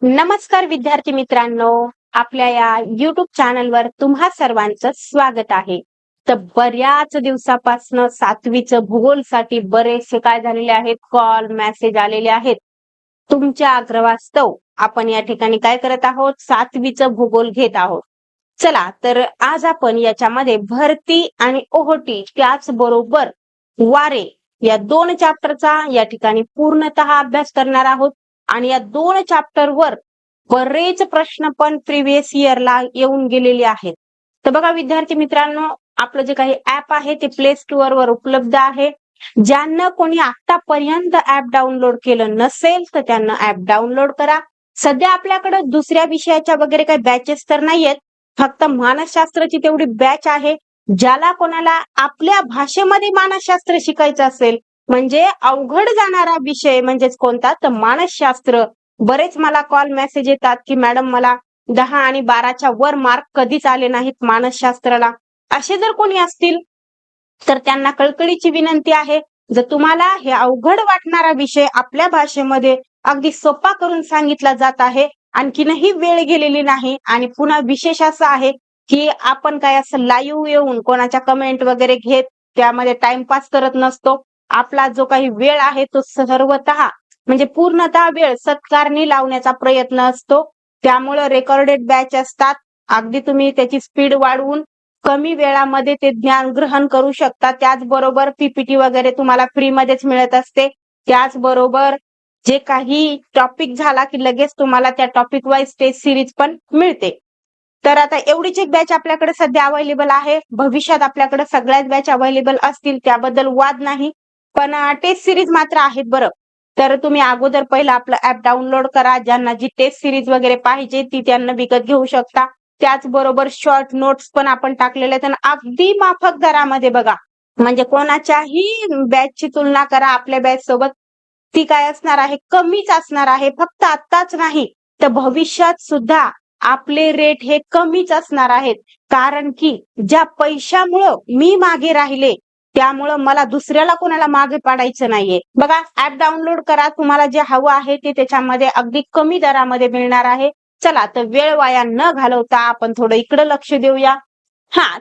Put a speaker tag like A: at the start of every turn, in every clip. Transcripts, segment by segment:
A: नमस्कार विद्यार्थी मित्रांनो, आपल्या या YouTube चॅनलवर तुम्हा सर्वांचं स्वागत आहे. तर बऱ्याच दिवसापासून 7वीचं भूगोलसाठी बरेचसे काय झालेले आहेत, कॉल मेसेज आलेले आहेत. तुमच्या आग्रहास्तव आपण या ठिकाणी काय करत आहोत, 7वीचं भूगोल घेत आहोत. चला तर आज आपण याच्यामध्ये भरती आणि ओहोटी त्याचबरोबर वारे या दोन चॅप्टरचा या ठिकाणी पूर्णतः अभ्यास करणार आहोत. आणि या दोन चॅप्टर वर बरेच प्रश्न पण प्रिव्हियस इयरला येऊन गेलेले आहेत. तर बघा विद्यार्थी मित्रांनो, आपलं जे काही ऍप आहे ते प्ले स्टोअर वर उपलब्ध आहे. ज्यांना कोणी आतापर्यंत ऍप डाउनलोड केलं नसेल तर त्यांना ऍप डाउनलोड करा. सध्या आपल्याकडे दुसऱ्या विषयाच्या वगैरे काही बॅचेस तर नाहीयेत, फक्त मानसशास्त्राची तेवढी बॅच आहे. ज्याला कोणाला आपल्या भाषेमध्ये मानसशास्त्र शिकायचं असेल, म्हणजे अवघड जाणारा विषय म्हणजेच कोणता तर मानसशास्त्र. बरेच मला कॉल मेसेज येतात की मॅडम मला 10 आणि 12च्या वर मार्क कधीच आले नाहीत मानसशास्त्राला. असे जर कोणी असतील तर त्यांना कळकळीची विनंती आहे, जर तुम्हाला हे अवघड वाटणारा विषय आपल्या भाषेमध्ये अगदी सोपा करून सांगितला जात आहे, आणखीनही वेळ गेलेली नाही. आणि पुन्हा विशेष असं आहे की आपण काय असं लाईव्ह येऊन कोणाच्या कमेंट वगैरे घेत त्यामध्ये टाइमपास करत नसतो. आपला जो काही वेळ आहे तो सर्वतः म्हणजे पूर्णतः वेळ सत्कारणी लावण्याचा प्रयत्न असतो. त्यामुळे रेकॉर्डेड बॅच असतात. अगदी तुम्ही त्याची स्पीड वाढवून कमी वेळामध्ये ते ज्ञान ग्रहण करू शकता. त्याचबरोबर पीपीटी वगैरे तुम्हाला फ्री मध्येच मिळत असते. त्याचबरोबर जे काही टॉपिक झाला की लगेच तुम्हाला त्या टॉपिक वाईज टेस्ट सिरीज पण मिळते. तर आता एवढीच एक बॅच आपल्याकडे सध्या अवेलेबल आहे. भविष्यात आपल्याकडे सगळ्याच बॅच अवेलेबल असतील, त्याबद्दल वाद नाही. पण टेस्ट सिरीज मात्र आहेत बरं. तर तुम्ही अगोदर पहिला आपलं ऍप डाउनलोड करा. ज्यांना जी टेस्ट सिरीज वगैरे पाहिजे ती त्यांना विकत घेऊ शकता. त्याचबरोबर शॉर्ट नोट्स पण आपण टाकलेले आहेत आणि अगदी माफक दरामध्ये बघा. म्हणजे कोणाच्याही बॅचची तुलना करा आपल्या बॅच सोबत, ती काय असणार आहे, कमीच असणार आहे. फक्त आत्ताच नाही तर भविष्यात सुद्धा आपले रेट हे कमीच असणार आहेत. कारण की ज्या पैशामुळं मी मागे राहिले त्यामुळं मला दुसऱ्याला कोणाला मागे पाडायचं नाहीये. बघा, ऍप डाउनलोड करा. तुम्हाला जे हवं आहे ते त्याच्यामध्ये अगदी कमी दरामध्ये मिळणार आहे. चला तर वेळ वाया न घालवता आपण थोडं इकडे लक्ष देऊया.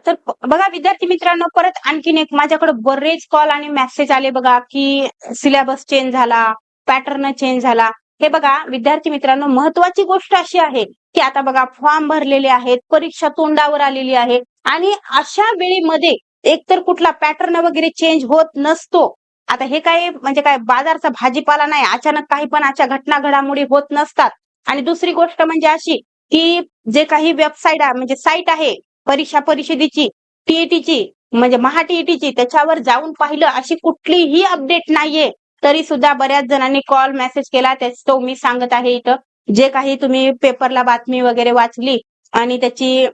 A: तर बघा विद्यार्थी मित्रांनो, परत आणखीन एक माझ्याकडे बरेच कॉल आणि मेसेज आले बघा की सिलेबस चेंज झाला, पॅटर्न चेंज झाला. हे बघा विद्यार्थी मित्रांनो, महत्वाची गोष्ट अशी आहे की आता बघा फॉर्म भरलेले आहेत, परीक्षा तोंडावर आलेली आहे आणि अशा वेळेमध्ये एकतर कुठला पॅटर्न वगैरे चेंज होत नसतो. आता हे काय म्हणजे काय बाजारचा भाजीपाला नाही, अचानक काही पण अशा घटना घडामोडी होत नसतात. आणि दुसरी गोष्ट म्हणजे अशी की जे काही वेबसाईट म्हणजे साईट आहे परीक्षा परिषदेची, टीईटीची म्हणजे महा टीईटीची, त्याच्यावर जाऊन पाहिलं अशी कुठलीही अपडेट नाहीये. तरी सुद्धा बऱ्याच जणांनी कॉल मेसेज केला. त्याच तो मी सांगत आहे इथं. जे काही तुम्ही पेपरला बातमी वगैरे वाचली आणि त्याची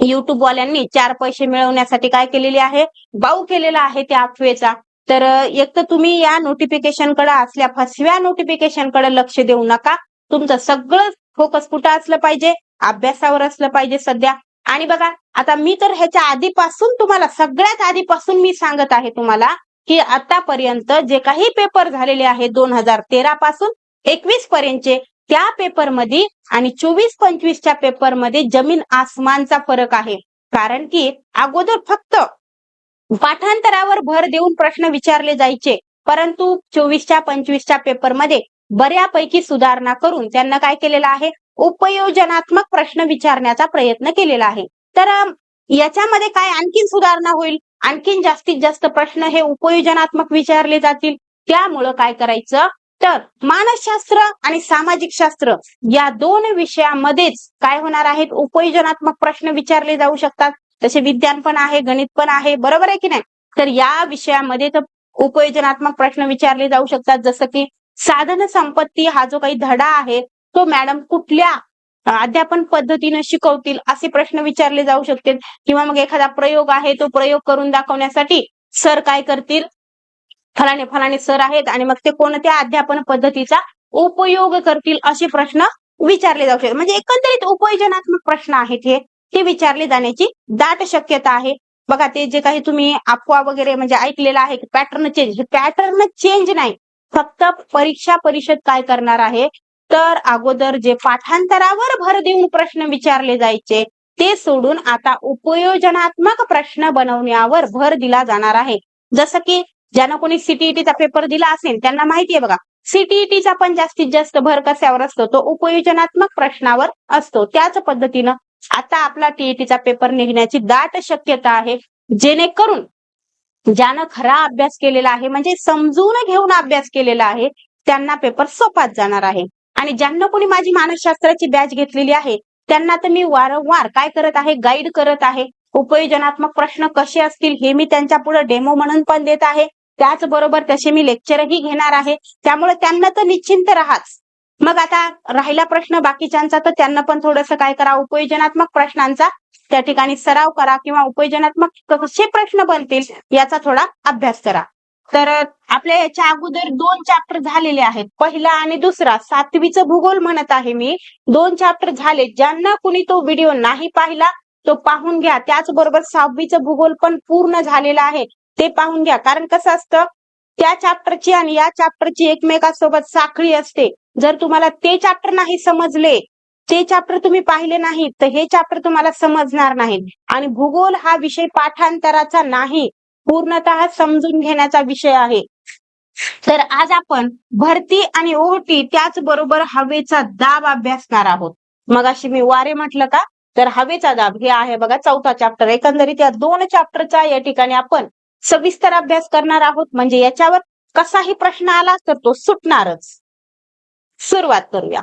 A: युट्यूब वाल्यांनी 4 पैसे मिळवण्यासाठी काय केलेली आहे, बाऊ केलेला आहे त्या अफवेचा. तर एक तर तुम्ही या नोटिफिकेशन कडे, असल्या फसव्या नोटिफिकेशन कडे लक्ष देऊ नका. तुमचं सगळं फोकस कुठं असलं पाहिजे, अभ्यासावर असलं पाहिजे सध्या. आणि बघा आता मी तर ह्याच्या आधीपासून तुम्हाला, सगळ्यात आधीपासून मी सांगत आहे तुम्हाला की आतापर्यंत जे काही पेपर झालेले आहेत 2013 पासून 21 पर्यंतचे, त्या पेपरमध्ये आणि 24-25च्या पेपरमध्ये जमीन आसमानचा फरक आहे. कारण की अगोदर फक्त पाठांतरावर भर देऊन प्रश्न विचारले जायचे, परंतु 24-25च्या पेपरमध्ये बऱ्यापैकी सुधारणा करून त्यांना काय केलेलं आहे, उपयोजनात्मक प्रश्न विचारण्याचा प्रयत्न केलेला आहे. तर याच्यामध्ये काय आणखीन सुधारणा होईल, आणखीन जास्तीत जास्त प्रश्न हे उपयोजनात्मक विचारले जातील. त्यामुळं काय करायचं तर मानसशास्त्र आणि सामाजिक शास्त्र या दोन विषयामध्येच काय होणार आहेत, उपयोजनात्मक प्रश्न विचारले जाऊ शकतात. तसे विज्ञान पण आहे, गणित पण आहे, बरोबर आहे की नाही. तर या विषयामध्ये तर उपयोजनात्मक प्रश्न विचारले जाऊ शकतात. जसं की साधन संपत्ती हा जो काही धडा आहे तो मॅडम कुठल्या अध्यापन पद्धतीने शिकवतील असे प्रश्न विचारले जाऊ शकतील. किंवा मग एखादा प्रयोग आहे तो प्रयोग करून दाखवण्यासाठी सर काय करतील, फलाणे फलाणे सर आहेत आणि मग ते कोणत्या अध्यापन पद्धतीचा उपयोग करतील असे प्रश्न विचारले जाऊ शकतात. म्हणजे एकंदरीत उपयोजनात्मक प्रश्न आहेत हे, ते विचारले जाण्याची दाट शक्यता आहे. बघा ते जे काही तुम्ही अफवा वगैरे म्हणजे ऐकलेलं आहे पॅटर्न चेंज, हे पॅटर्न चेंज नाही, फक्त परीक्षा परिषद काय करणार आहे तर अगोदर जे पाठांतरावर भर देऊन प्रश्न विचारले जायचे ते सोडून आता उपयोजनात्मक प्रश्न बनवण्यावर भर दिला जाणार आहे. जसं की ज्यांना कोणी सीटीईटीचा पेपर दिला असेल त्यांना माहिती आहे बघा, सीटीईटीचा पण जास्तीत जास्त भर कशावर असतो, तो उपयोजनात्मक प्रश्नावर असतो. त्याच पद्धतीनं आता आपला टीईटीचा पेपर निघण्याची दाट शक्यता आहे, जेणेकरून ज्यानं खरा अभ्यास केलेला आहे म्हणजे समजून घेऊन अभ्यास केलेला आहे त्यांना पेपर सोपाच जाणार आहे. आणि ज्यांना कोणी माझी मानसशास्त्राची बॅच घेतलेली आहे त्यांना तर मी वारंवार काय करत आहे, गाईड करत आहे. उपयोजनात्मक प्रश्न कसे असतील हे मी त्यांच्या पुढे डेमो म्हणून पण देत आहे. त्याचबरोबर तसे मी लेक्चरही घेणार आहे. त्यामुळे त्यांना तर निश्चिंत राहाच. मग आता राहिला प्रश्न बाकीच्यांचा, तर त्यांना पण थोडंसं काय करा, उपयोजनात्मक प्रश्नांचा त्या ठिकाणी सराव करा किंवा उपयोजनात्मक कसे प्रश्न बनतील याचा थोडा अभ्यास करा. तर आपल्या याच्या अगोदर 2 चॅप्टर झालेले आहेत, पहिला आणि दुसरा. 7वीचं भूगोल म्हणत आहे मी. 2 चॅप्टर झाले. ज्यांना कुणी तो व्हिडिओ नाही पाहिला तो पाहून घ्या. त्याचबरोबर 6वीचं भूगोल पण पूर्ण झालेलं आहे, ते पाहून घ्या. कारण कसं असतं, त्या चॅप्टरची आणि या चॅप्टरची एकमेकांसोबत साखळी असते. जर तुम्हाला ते चॅप्टर नाही समजले, ते चॅप्टर तुम्ही पाहिले नाहीत, तर हे चॅप्टर तुम्हाला समजणार नाहीत. आणि भूगोल हा विषय पाठांतराचा नाही, पूर्णतः समजून घेण्याचा विषय आहे. तर आज आपण भरती आणि ओहोटी त्याचबरोबर हवेचा दाब अभ्यासणार आहोत. मगाशी मी वारे म्हटलं का, तर हवेचा दाब हे आहे बघा 4था चॅप्टर. एकंदरीत या 2 चॅप्टरचा या ठिकाणी आपण सविस्तर अभ्यास करणार आहोत. म्हणजे याच्यावर कसाही प्रश्न आला तर तो सुटणारच. सुरुवात करूया.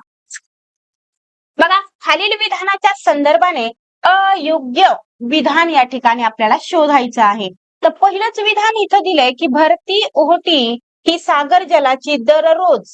A: बघा, खालील विधानाच्या संदर्भाने अयोग्य विधान या ठिकाणी आपल्याला शोधायचं आहे. तर पहिलंच विधान इथं दिलंय की भरती ओहोटी ही सागर जलाची दररोज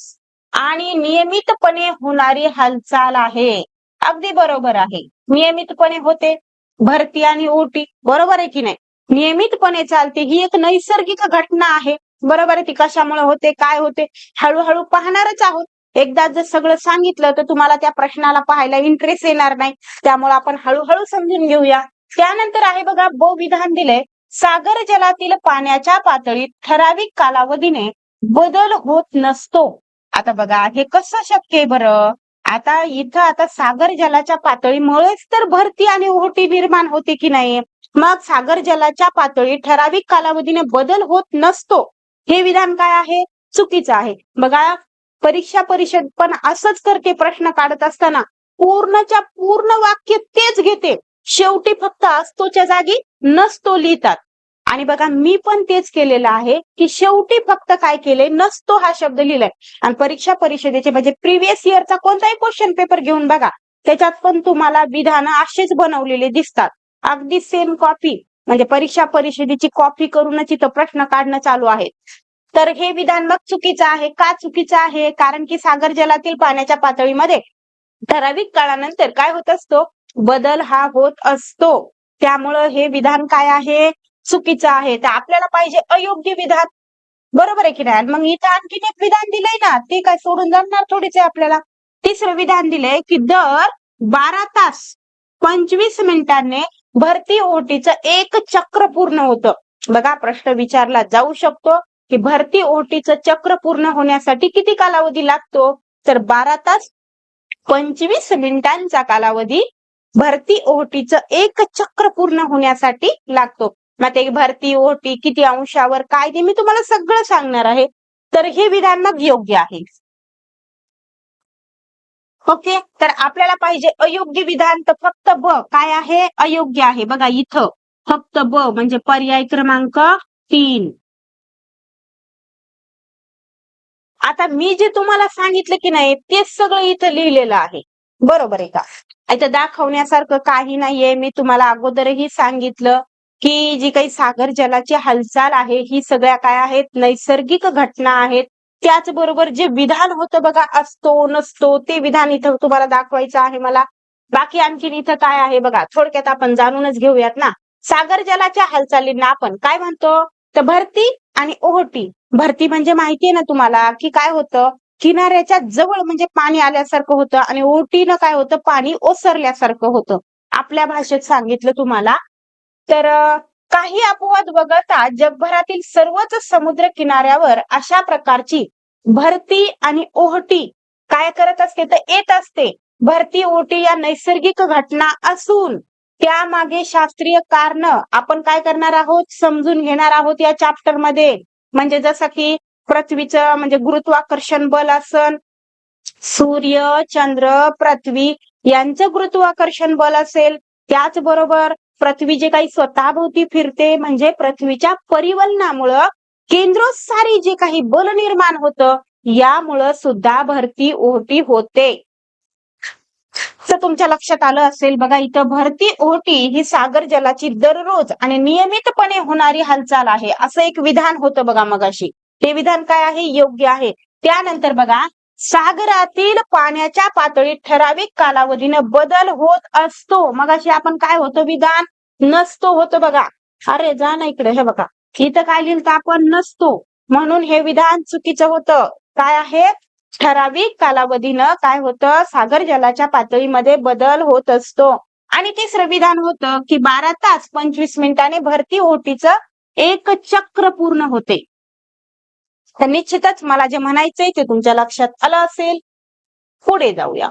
A: आणि नियमितपणे होणारी हालचाल आहे. अगदी बरोबर आहे, नियमितपणे होते भरती आणि ओहोटी, बरोबर आहे की नाही. नियमितपणे चालते ही एक नैसर्गिक घटना आहे, बरोबर आहे. ती कशामुळे होते, काय होते, हळूहळू पाहणारच आहोत. एकदा जर सगळं सांगितलं तर तुम्हाला त्या प्रश्नाला पाहायला इंटरेस्ट येणार नाही. त्यामुळे आपण हळूहळू समजून घेऊया. त्यानंतर आहे बघा, ब विधान दिले, सागर जलातील पाण्याच्या पातळीत ठराविक कालावधीने बदल होत नसतो. आता बघा, हे कसं शक्य आहे बरं. आता इथं आता सागर जलाच्या पातळीमुळेच तर भरती आणि ओहोटी निर्माण होते की नाही. मग सागर जलाच्या पातळीत ठराविक कालावधीने बदल होत नसतो हे विधान काय आहे, चुकीचं आहे. बघा, परीक्षा परिषद पण असंच करते, प्रश्न काढत असताना पूर्णच्या पूर्ण वाक्य तेच घेते, शेवटी फक्त असतोच्या जागी नसतो लिहितात. आणि बघा, मी पण तेच केलेलं आहे की शेवटी फक्त काय केले, नसतो हा शब्द लिहिलाय. आणि परीक्षा परिषदेचे म्हणजे प्रिव्हियस इयरचा कोणताही क्वेश्चन पेपर घेऊन बघा, त्याच्यात पण तुम्हाला विधान असेच बनवलेले दिसतात, अगदी सेम कॉपी. म्हणजे परीक्षा परिषदेची कॉपी करूनच इथं प्रश्न काढणं चालू आहे. तर हे विधान मग चुकीचं आहे. का चुकीचं आहे, कारण की सागर जलातील पाण्याच्या पातळीमध्ये ठराविक काळानंतर काय होत असतो, बदल हा होत असतो. त्यामुळं हे विधान काय आहे, चुकीचं आहे. तर आपल्याला पाहिजे अयोग्य विधान, बरोबर आहे की नाही. मग इथं आणखीन एक विधान दिलंय ना, ते काय सोडून जाणार थोडीच आहे आपल्याला. तिसरं विधान दिलंय की दर 12 तास 25 मिनिटांनी भरती ओहोटीचं एक चक्र पूर्ण होतं. बघा, प्रश्न विचारला जाऊ शकतो की भरती ओहोटीचं चक्र पूर्ण होण्यासाठी किती कालावधी लागतो, तर 12 तास 25 मिनिटांचा कालावधी भरती ओहोटीचं एक चक्र पूर्ण होण्यासाठी लागतो. मग ते भरती ओहोटी किती अंशावर काय ते मी तुम्हाला सगळं सांगणार आहे. तर हे विधान मग योग्य आहे. ओके, तर आपल्याला पाहिजे अयोग्य विधान, तर फक्त ब काय आहे, अयोग्य आहे. बघा इथं फक्त ब म्हणजे पर्याय क्रमांक 3. आता मी जे तुम्हाला सांगितलं की नाही तेच सगळं इथं लिहिलेलं आहे, बरोबर आहे का. इथं दाखवण्यासारखं काही नाहीये. मी तुम्हाला अगोदरही सांगितलं की जी काही सागर जलाची हालचाल आहे ही सगळ्या काय आहेत, नैसर्गिक घटना आहेत. त्याचबरोबर जे विधान होतं बघा, असतो नसतो, ते विधान इथं तुम्हाला दाखवायचं आहे मला. बाकी आणखीन इथं काय आहे बघा, थोडक्यात आपण जाणूनच घेऊयात ना. सागर जलाच्या हालचालींना आपण काय म्हणतो, तर भरती आणि ओहोटी. भरती म्हणजे माहितीये ना तुम्हाला की काय होतं, किनाऱ्याच्या जवळ म्हणजे पाणी आल्यासारखं होतं, आणि ओहोटीनं काय होतं, पाणी ओसरल्यासारखं होतं. आपल्या भाषेत सांगितलं तुम्हाला तर काही अपवाद वगळता जगभरातील सर्वच समुद्र किनाऱ्यावर अशा प्रकारची भरती आणि ओहोटी काय करत असते तर येत असते. भरती ओटी या नैसर्गिक घटना असून त्यामागे शास्त्रीय कारण आपण काय करणार आहोत समजून घेणार आहोत या चॅप्टर मध्ये. म्हणजे जसं की पृथ्वीचं म्हणजे गुरुत्वाकर्षण बल असन, सूर्य, चंद्र, पृथ्वी यांचं गुरुत्वाकर्षण बल असेल, त्याचबरोबर पृथ्वी जे काही स्वतःभोवती फिरते म्हणजे पृथ्वीच्या परिवलनामुळं केंद्रोत्सारी जे काही बल निर्माण होतं यामुळं सुद्धा भरती ओहोटी होते. तर तुमच्या लक्षात आलं असेल बघा, इथं भरती ओहोटी ही सागर जलाची दररोज आणि नियमितपणे होणारी हालचाल आहे असं एक विधान होतं बघा मगाशी. ते विधान काय आहे? योग्य आहे. त्यानंतर बघा, सागरातील पाण्याच्या पातळीत ठराविक कालावधीनं बदल होत असतो. मगाशी आपण काय होतं विधान? नसतो होतं बघा. अरे जा ना इकडे, हे बघा इथं काय लिहिलं आपण? नसतो. म्हणून हे विधान चुकीचं होतं. काय आहे? ठराविक कालावधीनं काय होतं? सागर जलाच्या पातळीमध्ये बदल होत असतो. आणि तिसरं विधान होतं की 12 तास 25 मिनिटांनी भरती ओहोटीचं एक चक्र पूर्ण होते. तर निश्चितच मला जे म्हणायचंय ते तुमच्या लक्षात आलं असेल. पुढे जाऊया.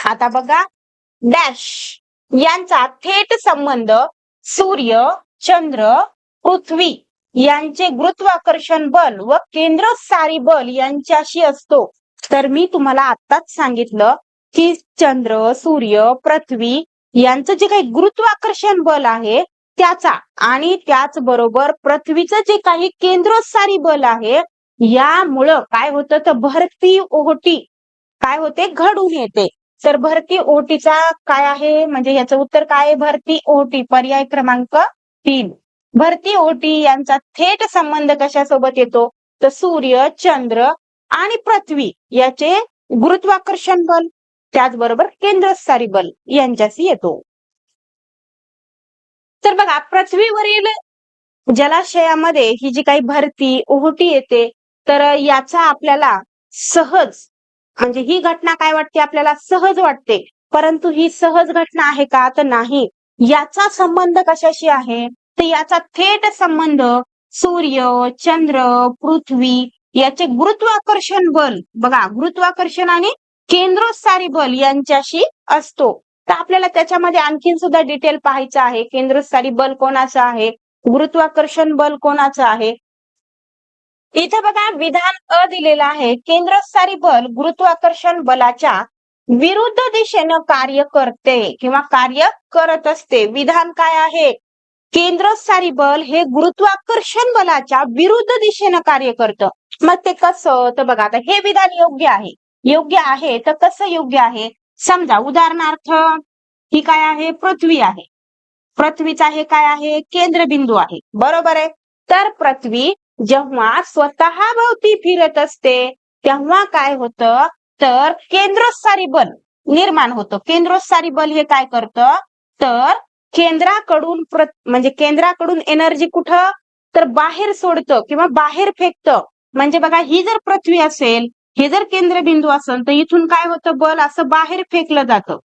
A: आता बघा, डॅश यांचा थेट संबंध सूर्य, चंद्र, पृथ्वी यांचे गुरुत्वाकर्षण बल व केंद्रस्थानी बल यांच्याशी असतो. तर मी तुम्हाला आत्ताच सांगितलं की चंद्र, सूर्य, पृथ्वी यांचं जे काही गुरुत्वाकर्षण बल आहे त्याचा आणि त्याचबरोबर पृथ्वीचं जे काही केंद्रस्थानी बल आहे यामुळं काय होतं तर भरती ओहोटी काय होते? घडून येते. तर भरती ओहोटीचा काय आहे? म्हणजे याचं उत्तर काय आहे? भरती ओहोटी पर्याय क्रमांक 3. भरती ओहोटी यांचा थेट संबंध कशासोबत येतो? तर सूर्य, चंद्र आणि पृथ्वी याचे गुरुत्वाकर्षण बल त्याचबरोबर केंद्रस्थानी बल यांच्याशी येतो. तर बघा, पृथ्वीवरील जलाशयामध्ये ही जी काही भरती ओहोटी येते तर याचा आपल्याला सहज म्हणजे ही घटना काय वाटते? आपल्याला सहज वाटते. परंतु ही सहज घटना आहे का? तर नाही. याचा संबंध कशाशी आहे? तर याचा थेट संबंध सूर्य, चंद्र, पृथ्वी याचे गुरुत्वाकर्षण बल बघा, गुरुत्वाकर्षण आणि केंद्रस्थानी बल यांच्याशी असतो. तर आपल्याला त्याच्यामध्ये आणखीन सुद्धा डिटेल पाहायचं आहे. केंद्रस्थानी बल कोणाचं आहे? गुरुत्वाकर्षण बल कोणाचं आहे? इथे बघा विधान अ दिलेलं आहे. केंद्रस्थानी बल गुरुत्वाकर्षण बलाच्या विरुद्ध दिशेनं कार्य करते किंवा कार्य करत असते. विधान काय आहे? केंद्रस्थानी बल हे गुरुत्वाकर्षण बलाच्या विरुद्ध दिशेनं कार्य करतं. मग ते कसं? तर बघा, आता हे विधान योग्य आहे. योग्य आहे तर कसं योग्य आहे? समजा उदाहरणार्थ ही काय आहे? पृथ्वी आहे. पृथ्वीचा हे काय आहे? केंद्रबिंदू आहे. बरोबर आहे. तर पृथ्वी जेव्हा स्वतः भोवती फिरत असते तेव्हा काय होतं? तर केंद्रस्थानी बल निर्माण होतं. केंद्रस्थानी बल हे काय करतं? तर केंद्राकडून म्हणजे केंद्राकडून एनर्जी कुठं? तर बाहेर सोडतं किंवा बाहेर फेकतं. म्हणजे बघा, ही जर पृथ्वी असेल, हे जर केंद्रबिंदू असेल तर इथून काय होतं? बल असं बाहेर फेकलं जातं.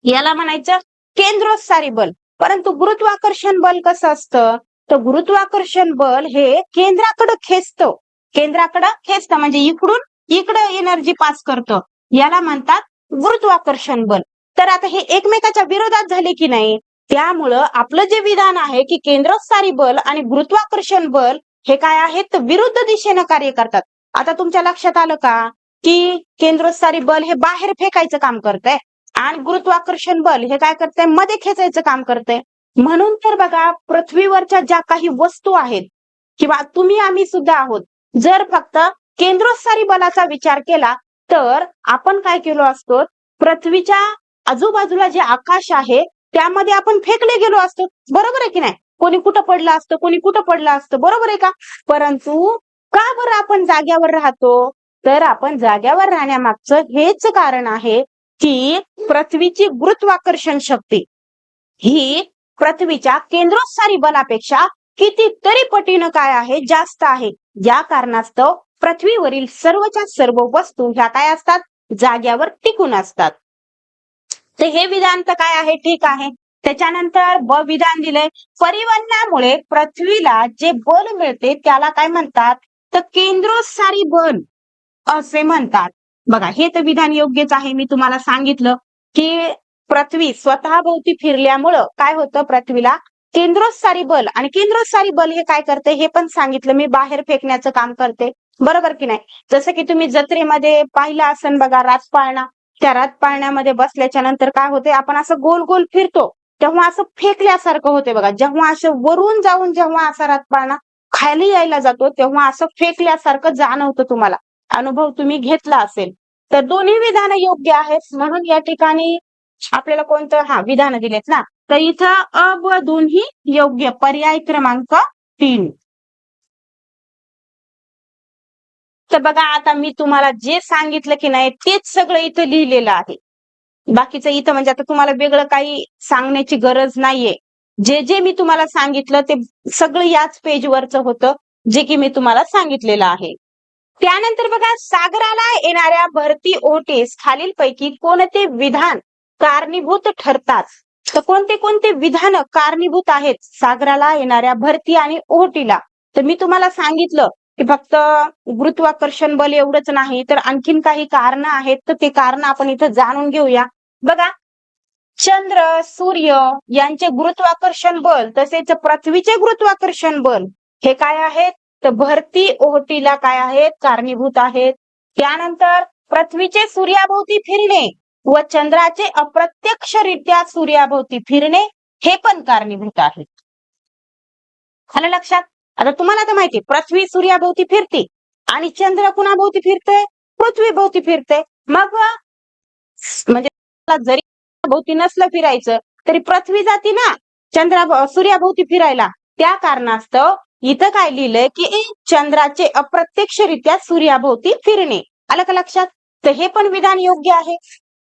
A: याला म्हणायचं केंद्रस्थानी बल. परंतु गुरुत्वाकर्षण बल कसं असतं? तर गुरुत्वाकर्षण बल हे केंद्राकडे खेचतं. केंद्राकडे खेचतं म्हणजे इकडून इकडे एनर्जी पास करतं. याला म्हणतात गुरुत्वाकर्षण बल. तर आता हे एकमेकाच्या विरोधात झाले की नाही? त्यामुळं आपलं जे विधान आहे की केंद्रस्थानी बल आणि गुरुत्वाकर्षण बल हे काय आहेत? विरुद्ध दिशेनं कार्य करतात. आता तुमच्या लक्षात आलं का की केंद्रस्थानी बल हे बाहेर फेकायचं काम करतंय आणि गुरुत्वाकर्षण बल हे काय करतंय? मध्ये खेचायचं काम करतंय. म्हणून तर बघा, पृथ्वीवरच्या ज्या काही वस्तू आहेत किंवा तुम्ही आम्ही सुद्धा आहोत, जर फक्त केंद्रस्थानी बलाचा विचार केला तर आपण काय केलो असतो? पृथ्वीच्या आजूबाजूला जे आकाश आहे त्यामध्ये आपण फेकले गेलो असतो. बरोबर आहे की नाही? कोणी कुठं पडलं असतं, कोणी कुठं पडलं असतं. बरोबर आहे का? परंतु का बरं आपण जाग्यावर राहतो? तर आपण जाग्यावर राहण्यामागचं हेच कारण आहे की पृथ्वीची गुरुत्वाकर्षण शक्ती ही पृथ्वीच्या केंद्रस्थानी बलापेक्षा कितीतरी पटीनं काय आहे? जास्त आहे. या कारणास्तव पृथ्वीवरील सर्वच्या सर्व वस्तू ह्या काय असतात? जाग्यावर टिकून असतात. तर हे विधान तर काय आहे? ठीक आहे. त्याच्यानंतर ब विधान दिलंय, परिवलनामुळे पृथ्वीला जे बल मिळते त्याला काय म्हणतात? तर केंद्रस्थानी बल असे म्हणतात. बघा हे तर विधान योग्यच आहे. मी तुम्हाला सांगितलं की पृथ्वी स्वतः भोवती फिरल्यामुळं काय होतं, पृथ्वीला केंद्रोत्सारी बल, आणि केंद्रोत्सारी बल हे काय करते हे पण सांगितलं मी, बाहेर फेकण्याचं काम करते. बरोबर की नाही? जसं की तुम्ही जत्रेमध्ये पाहिलं असेल बघा, रातपाळणा. त्या रातपाळण्यामध्ये बसल्याच्या नंतर काय होते, आपण असं गोल गोल फिरतो तेव्हा असं फेकल्यासारखं होते बघा. जेव्हा असं वरून जाऊन जेव्हा असा रातपाळणा खाली यायला जातो तेव्हा असं फेकल्यासारखं जाणवतं तुम्हाला. अनुभव तुम्ही घेतला असेल. तर दोन्ही विधानं योग्य आहेत, म्हणून या ठिकाणी आपल्याला कोणतं विधान दिलेत ना, तर इथं अ व दोन्ही योग्य. पर्याय क्रमांक 3. तर बघा आता मी तुम्हाला जे सांगितलं की नाही तेच सगळं इथं लिहिलेलं आहे. बाकीचं इथं म्हणजे आता तुम्हाला वेगळं काही सांगण्याची गरज नाहीये. जे जे मी तुम्हाला सांगितलं ते सगळं याच पेजवरचं होतं, जे की मी तुम्हाला सांगितलेलं आहे. त्यानंतर बघा, सागराला येणाऱ्या भरती ओहोटीस खालीलपैकी कोणते विधान कारणीभूत ठरतात? तर कोणते कोणते विधान कारणीभूत आहेत सागराला येणाऱ्या भरती आणि ओहोटीला? तर मी तुम्हाला सांगितलं की फक्त गुरुत्वाकर्षण बल एवढंच नाही, तर आणखीन काही कारण आहेत, तर ते कारण आपण इथं जाणून घेऊया. बघा, चंद्र, सूर्य यांचे गुरुत्वाकर्षण बल तसेच पृथ्वीचे गुरुत्वाकर्षण बल हे काय आहेत, तर भरती ओहोटीला काय आहेत, कारणीभूत आहेत. त्यानंतर पृथ्वीचे सूर्याभोवती फिरणे व चंद्राचे अप्रत्यक्षरित्या सूर्याभोवती फिरणे हे पण कारणीभूत आहेत. आलं लक्षात? आता तुम्हाला तर माहिती पृथ्वी सूर्याभोवती फिरते आणि चंद्र कुणाभोवती फिरते, पृथ्वीभोवती फिरते. मग म्हणजे जरी भोवती नसलं फिरायचं तरी पृथ्वी जाती ना सूर्याभोवती फिरायला. त्या कारणास्तव इथं काय लिहिलंय की चंद्राचे अप्रत्यक्षरित्या सूर्याभोवती फिरणे. आलं का लक्षात? तर हे पण विधान योग्य आहे.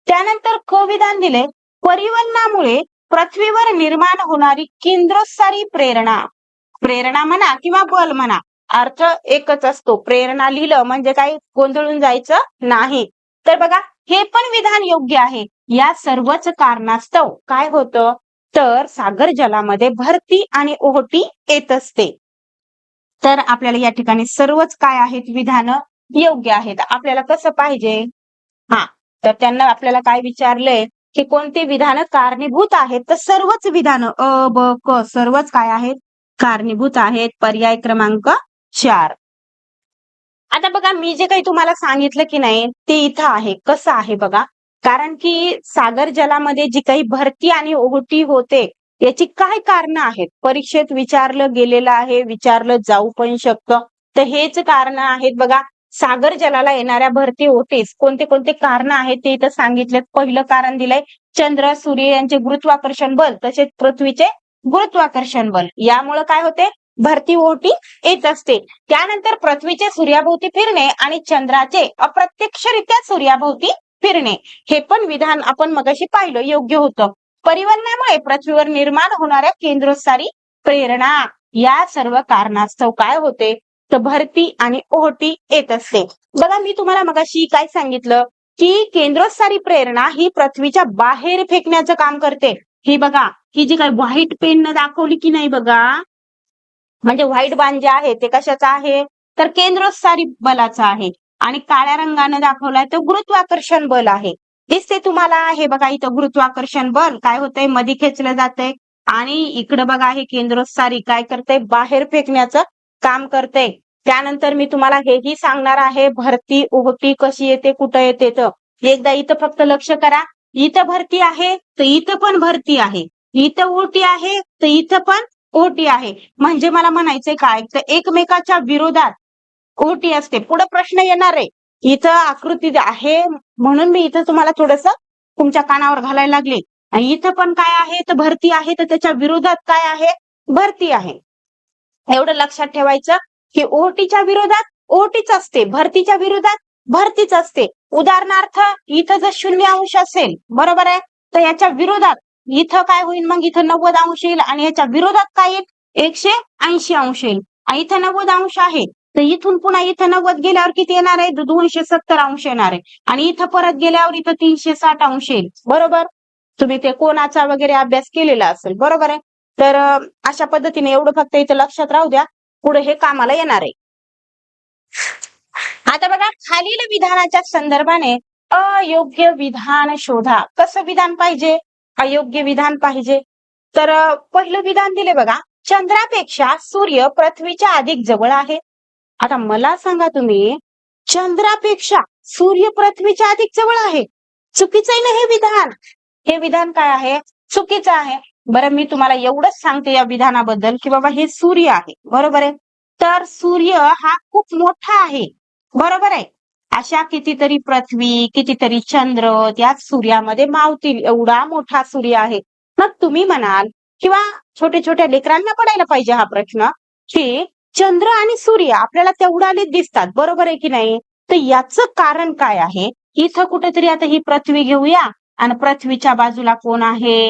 A: त्यानंतर क विधान दिले, परिवहनामुळे पृथ्वीवर निर्माण होणारी केंद्रोत्सारी प्रेरणा. प्रेरणा म्हणा किंवा बल म्हणा, अर्थ एकच असतो. प्रेरणा लिहिलं म्हणजे काही गोंधळून जायचं नाही. तर बघा हे पण विधान योग्य आहे. या सर्वच कारणास्तव काय होतं, तर सागर जलामध्ये भरती आणि ओहोटी येत असते. तर आपल्याला या ठिकाणी सर्वच काय आहेत, विधानं योग्य आहेत. आपल्याला कसं पाहिजे, तर त्यांना आपल्याला काय विचारलंय की कोणती विधानं कारणीभूत आहेत, तर सर्वच विधानं अ ब क सर्वच काय आहेत, कारणीभूत आहेत. पर्याय क्रमांक 4. आता बघा मी जे काही तुम्हाला सांगितलं की नाही ते इथं आहे. कसं आहे बघा, कारण की सागर जलामध्ये जी काही भरती आणि ओहोटी होते याची काय कारण आहेत, परीक्षेत विचारलं गेलेलं आहे, विचारलं जाऊ पण शकतं. तर हेच कारण आहेत बघा. सागर जलाला येणाऱ्या भरती ओहोटीस कोणते कोणते कारण आहेत ते इथं सांगितलेत. पहिलं कारण दिलंय, चंद्र सूर्य यांचे गुरुत्वाकर्षण बल तसेच पृथ्वीचे गुरुत्वाकर्षण बल, यामुळे काय होते, भरती ओहोटी येत असते. त्यानंतर पृथ्वीचे सूर्याभोवती फिरणे आणि चंद्राचे अप्रत्यक्षरित्या सूर्याभोवती फिरणे हे पण विधान आपण मगाशी पाहिलं, योग्य होतं. परिवहनामुळे पृथ्वीवर निर्माण होणाऱ्या केंद्रोत्सारी प्रेरणा या सर्व कारणास्तव काय होते, तर भरती आणि ओहोटी येत असते. बघा मी तुम्हाला मगाशी काय सांगितलं की केंद्रोत्सारी प्रेरणा ही पृथ्वीच्या बाहेर फेकण्याचं काम करते. ही बघा, ही जी काही व्हाईट पेन न दाखवली की नाही बघा, म्हणजे व्हाईट बाण जे आहे ते कशाचं आहे, तर केंद्रोत्सारी बलाचं आहे. आणि काळ्या रंगाने दाखवलाय तो गुरुत्वाकर्षण बल आहे. दिसते तुम्हाला, हे बघा इथं गुरुत्वाकर्षण बल काय होतंय, मध्ये खेचलं जातंय, आणि इकडं बघा हे केंद्रोत्सारी काय करते, बाहेर फेकण्याचं काम करते. त्यानंतर मी तुम्हाला हेही सांगणार आहे, भरती ओहोटी कशी येते, कुठं येते. तर एकदा इथं फक्त लक्ष करा, इथं भरती आहे तर इथं पण भरती आहे, इथं ओहोटी आहे तर इथं पण ओहोटी आहे. म्हणजे मला म्हणायचंय काय, तर एकमेकाच्या विरोधात ओहोटी असते. पुढे प्रश्न येणार आहे, इथं आकृती आहे म्हणून मी इथं तुम्हाला थोडस तुमच्या कानावर घालायला लागले. आणि इथं पण काय आहे, तर भरती आहे, तर त्याच्या विरोधात काय आहे, भरती आहे. एवढं लक्षात ठेवायचं की ओहोटीच्या विरोधात ओहोटीच असते, भरतीच्या विरोधात भरतीच असते. उदाहरणार्थ इथं जर 0° असेल, बरोबर आहे, तर याच्या विरोधात इथं काय होईल, मग इथं 90° येईल, आणि याच्या विरोधात काय येईल, 180° येईल. आणि इथं 90° आहे तर इथून पुन्हा इथं 90 गेल्यावर किती येणार आहे, 270° येणार आहे. आणि इथं परत गेल्यावर इथं 360° येईल. बरोबर, तुम्ही ते कोणाचा वगैरे अभ्यास केलेला असेल, बरोबर आहे. तर अशा पद्धतीने एवढं फक्त इथं लक्षात राहू द्या, पुढे हे कामाला येणार आहे. आता बघा खालील विधानाच्या संदर्भाने अयोग्य विधान शोधा. कसं विधान पाहिजे? अयोग्य विधान पाहिजे. तर पहिलं विधान दिले बघा, चंद्रापेक्षा सूर्य पृथ्वीच्या अधिक जवळ आहे. आता मला सांगा तुम्ही, चंद्रापेक्षा सूर्य पृथ्वीच्या अधिक जवळ आहे. चुकीचं आहे ना हे विधान. हे विधान काय आहे? चुकीचं आहे. बरं, मी तुम्हाला एवढंच सांगते या विधानाबद्दल की बाबा हे सूर्य आहे, बरोबर आहे. तर सूर्य हा खूप मोठा आहे, बरोबर आहे. अशा कितीतरी पृथ्वी, कितीतरी चंद्र त्या सूर्यामध्ये मावतील, एवढा मोठा सूर्य आहे. मग तुम्ही म्हणाल किंवा छोट्या छोट्या लेकरांना पडायला पाहिजे हा प्रश्न, की चंद्र आणि सूर्य आपल्याला तेवढाले दिसतात, बरोबर आहे की नाही. तर याचं कारण काय आहे? इथं कुठेतरी आता ही पृथ्वी घेऊया आणि पृथ्वीच्या बाजूला कोण आहे?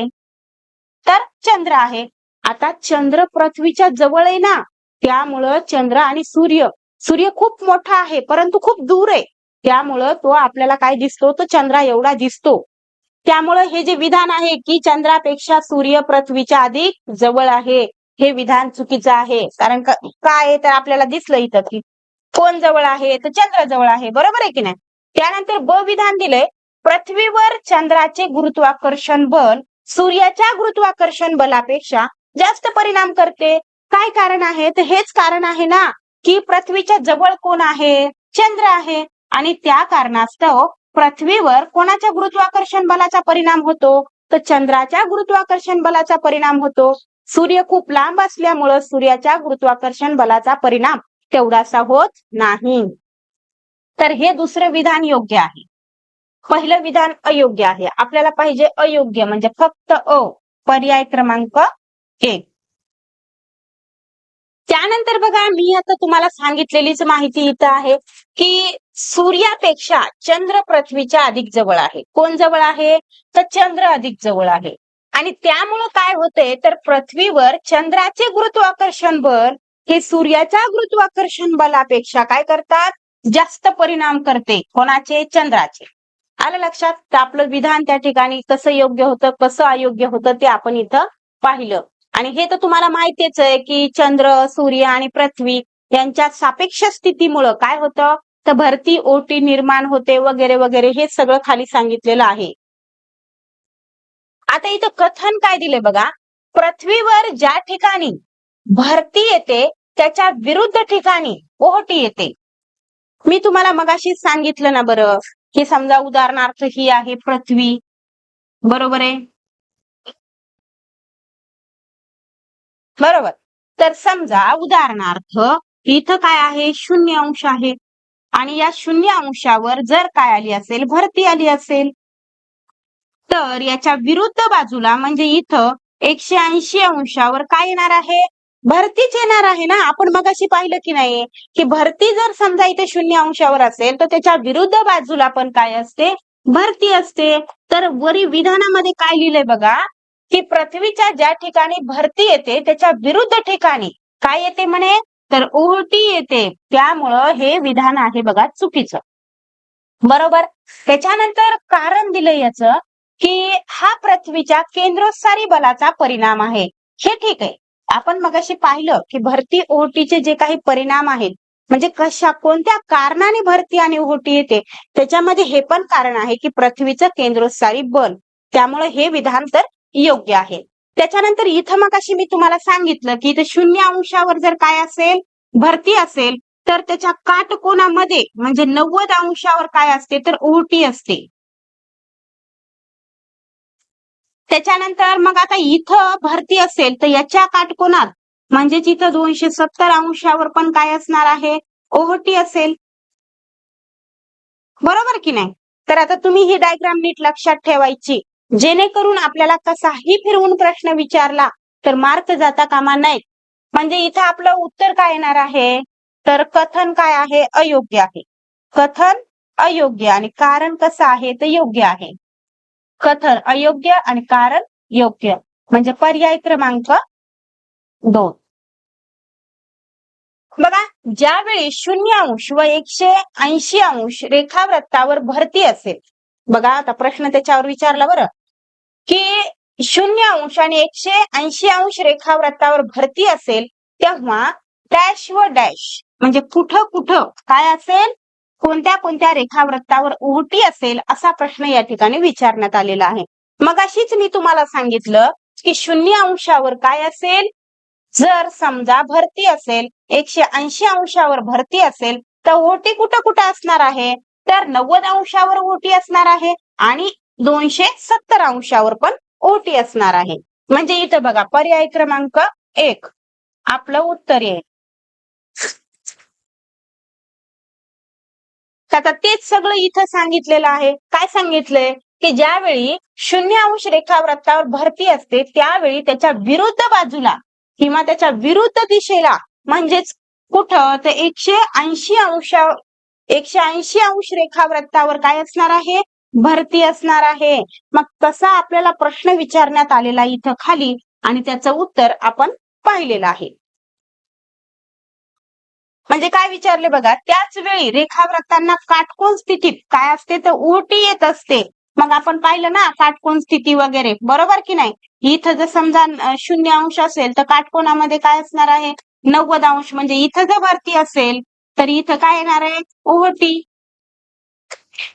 A: तर चंद्र आहे. आता चंद्र पृथ्वीच्या जवळ आहे ना, त्यामुळं चंद्र आणि सूर्य खूप मोठा आहे परंतु खूप दूर आहे. त्यामुळं तो आपल्याला काय दिसतो? तो चंद्रा एवढा दिसतो. त्यामुळं हे जे विधान आहे की चंद्रापेक्षा सूर्य पृथ्वीच्या अधिक जवळ आहे, हे विधान चुकीचं आहे. कारण काय आहे तर आपल्याला दिसलं इथं की कोण जवळ आहे? तर चंद्र जवळ आहे, बरोबर आहे की नाही. त्यानंतर ब विधान दिलंय, पृथ्वीवर चंद्राचे गुरुत्वाकर्षण बल सूर्याच्या गुरुत्वाकर्षण बलापेक्षा जास्त परिणाम करते. काय कारण आहे? तर हेच कारण आहे ना की पृथ्वीच्या जवळ कोण आहे? चंद्र आहे. आणि त्या कारणास्तव पृथ्वीवर कोणाच्या गुरुत्वाकर्षण बलाचा परिणाम होतो? तर चंद्राच्या गुरुत्वाकर्षण बलाचा परिणाम होतो. सूर्य खूप लांब असल्यामुळं सूर्याच्या गुरुत्वाकर्षण बलाचा परिणाम तेवढासा होत नाही. तर हे दुसरं विधान योग्य आहे. पहिलं विधान अयोग्य आहे. आपल्याला पाहिजे अयोग्य म्हणजे फक्त पर्याय क्रमांक 1. त्यानंतर बघा, मी आता तुम्हाला सांगितलेलीच माहिती इथं आहे की सूर्यापेक्षा चंद्र पृथ्वीच्या अधिक जवळ आहे. कोण जवळ आहे? तर चंद्र अधिक जवळ आहे. आणि त्यामुळं काय होते तर पृथ्वीवर चंद्राचे गुरुत्वाकर्षण बल हे सूर्याच्या गुरुत्वाकर्षण बलापेक्षा काय करतात? जास्त परिणाम करते. कोणाचे? चंद्राचे. आलं लक्षात? तर आपलं विधान त्या ठिकाणी कसं योग्य होतं, कसं अयोग्य होतं ते आपण इथं पाहिलं. आणि हे तर तुम्हाला माहितीच आहे की चंद्र, सूर्य आणि पृथ्वी यांच्या सापेक्ष स्थितीमुळं काय होतं तर भरती ओटी निर्माण होते वगैरे वगैरे, हे सगळं खाली सांगितलेलं आहे. आता इथं कथन काय दिले बघा, पृथ्वीवर ज्या ठिकाणी भरती येते त्याच्या विरुद्ध ठिकाणी ओहोटी येते. मी तुम्हाला मगाशी सांगितलं ना बरं, की समजा उदाहरणार्थ ही आहे पृथ्वी, बरोबर आहे. बरोबर. तर समजा उदाहरणार्थ इथं काय आहे? 0° आहे. आणि या 0°वर जर काय आली असेल? भरती आली असेल. तर याच्या विरुद्ध बाजूला म्हणजे इथं 180° काय येणार आहे? भरतीच येणार आहे ना. आपण मगाशी पाहिलं की नाही की भरती जर समजा इथे 0°वर असेल तर त्याच्या विरुद्ध बाजूला पण काय असते? भरती असते. तर वरी विधानामध्ये काय लिहिलंय बघा, की पृथ्वीच्या ज्या ठिकाणी भरती येते त्याच्या विरुद्ध ठिकाणी काय येते म्हणे? तर उलटी येते. त्यामुळं हे विधान आहे बघा चुकीचं, बरोबर. त्याच्यानंतर कारण दिलंय याचं की हा पृथ्वीच्या केंद्रोत्सारी बलाचा परिणाम आहे. हे ठीक आहे. आपण मगाशी पाहिलं की भरती ओहोटीचे जे काही परिणाम आहेत, म्हणजे कोणत्या कारणाने भरती आणि ओहोटी येते, त्याच्यामध्ये हे पण कारण आहे की पृथ्वीचं केंद्रोत्सारी बल. त्यामुळे हे विधान तर योग्य आहे. त्याच्यानंतर इथं मगाशी मी तुम्हाला सांगितलं की इथं 0°वर जर काय असेल? भरती असेल तर त्याच्या काटकोनामध्ये म्हणजे 90°वर काय असते? तर ओहोटी असते. त्याच्यानंतर मग आता इथं भरती असेल तर याच्या काटकोनात म्हणजेच इथं 270°वर पण काय असणार आहे? ओहोटी असेल, बरोबर की नाही. तर आता तुम्ही ही डायग्राम नीट लक्षात ठेवायची, जेणेकरून आपल्याला कसाही फिरवून प्रश्न विचारला तर मार्क जाता कामा नयेत. म्हणजे इथं आपलं उत्तर काय येणार आहे? तर कथन काय आहे? अयोग्य आहे. कथन अयोग्य आणि कारण कसं आहे? तर योग्य आहे. कथन अयोग्य आणि कारण योग्य, म्हणजे पर्याय क्रमांक 2. बघा, ज्यावेळी 0° व 180° रेखावृत्तावर भरती असेल, बघा आता प्रश्न त्याच्यावर विचारला बरं, की 0° आणि 180° रेखावृत्तावर भरती असेल तेव्हा डॅश व डॅश म्हणजे कुठं कुठं काय असेल? कोणत्या कोणत्या रेखावृत्तावर ओहोटी असेल असा प्रश्न या ठिकाणी विचारण्यात आलेला आहे. मगाशीच मी तुम्हाला सांगितलं की 0° काय असेल, जर समजा भरती असेल 180° भरती असेल तर ओहोटी कुठं कुठं असणार आहे, तर 90° ओहोटी असणार आहे आणि 270° पण ओहोटी असणार आहे. म्हणजे इथं बघा पर्याय क्रमांक 1 आपलं उत्तर आहे. आता तेच सगळं इथं सांगितलेलं आहे. काय सांगितलंय की ज्यावेळी 0° रेखावृत्तावर भरती असते त्यावेळी त्याच्या विरुद्ध बाजूला किंवा त्याच्या विरुद्ध दिशेला म्हणजेच कुठं तर 180° रेखावृत्तावर काय असणार आहे, भरती असणार आहे. मग तसा आपल्याला प्रश्न विचारण्यात आलेला इथं खाली आणि त्याचं उत्तर आपण पाहिलेलं आहे. म्हणजे काय विचारले बघा, त्याच वेळी रेखावृत्तांना काटकोन स्थितीत काय असते तर ओहोटी येत असते. मग आपण पाहिलं ना काटकोन स्थिती वगैरे, बरोबर की नाही. इथं जर समजा 0° असेल तर काटकोनामध्ये काय असणार आहे 90°. म्हणजे इथं जर भरती असेल तर इथं काय येणार आहे ओहोटी.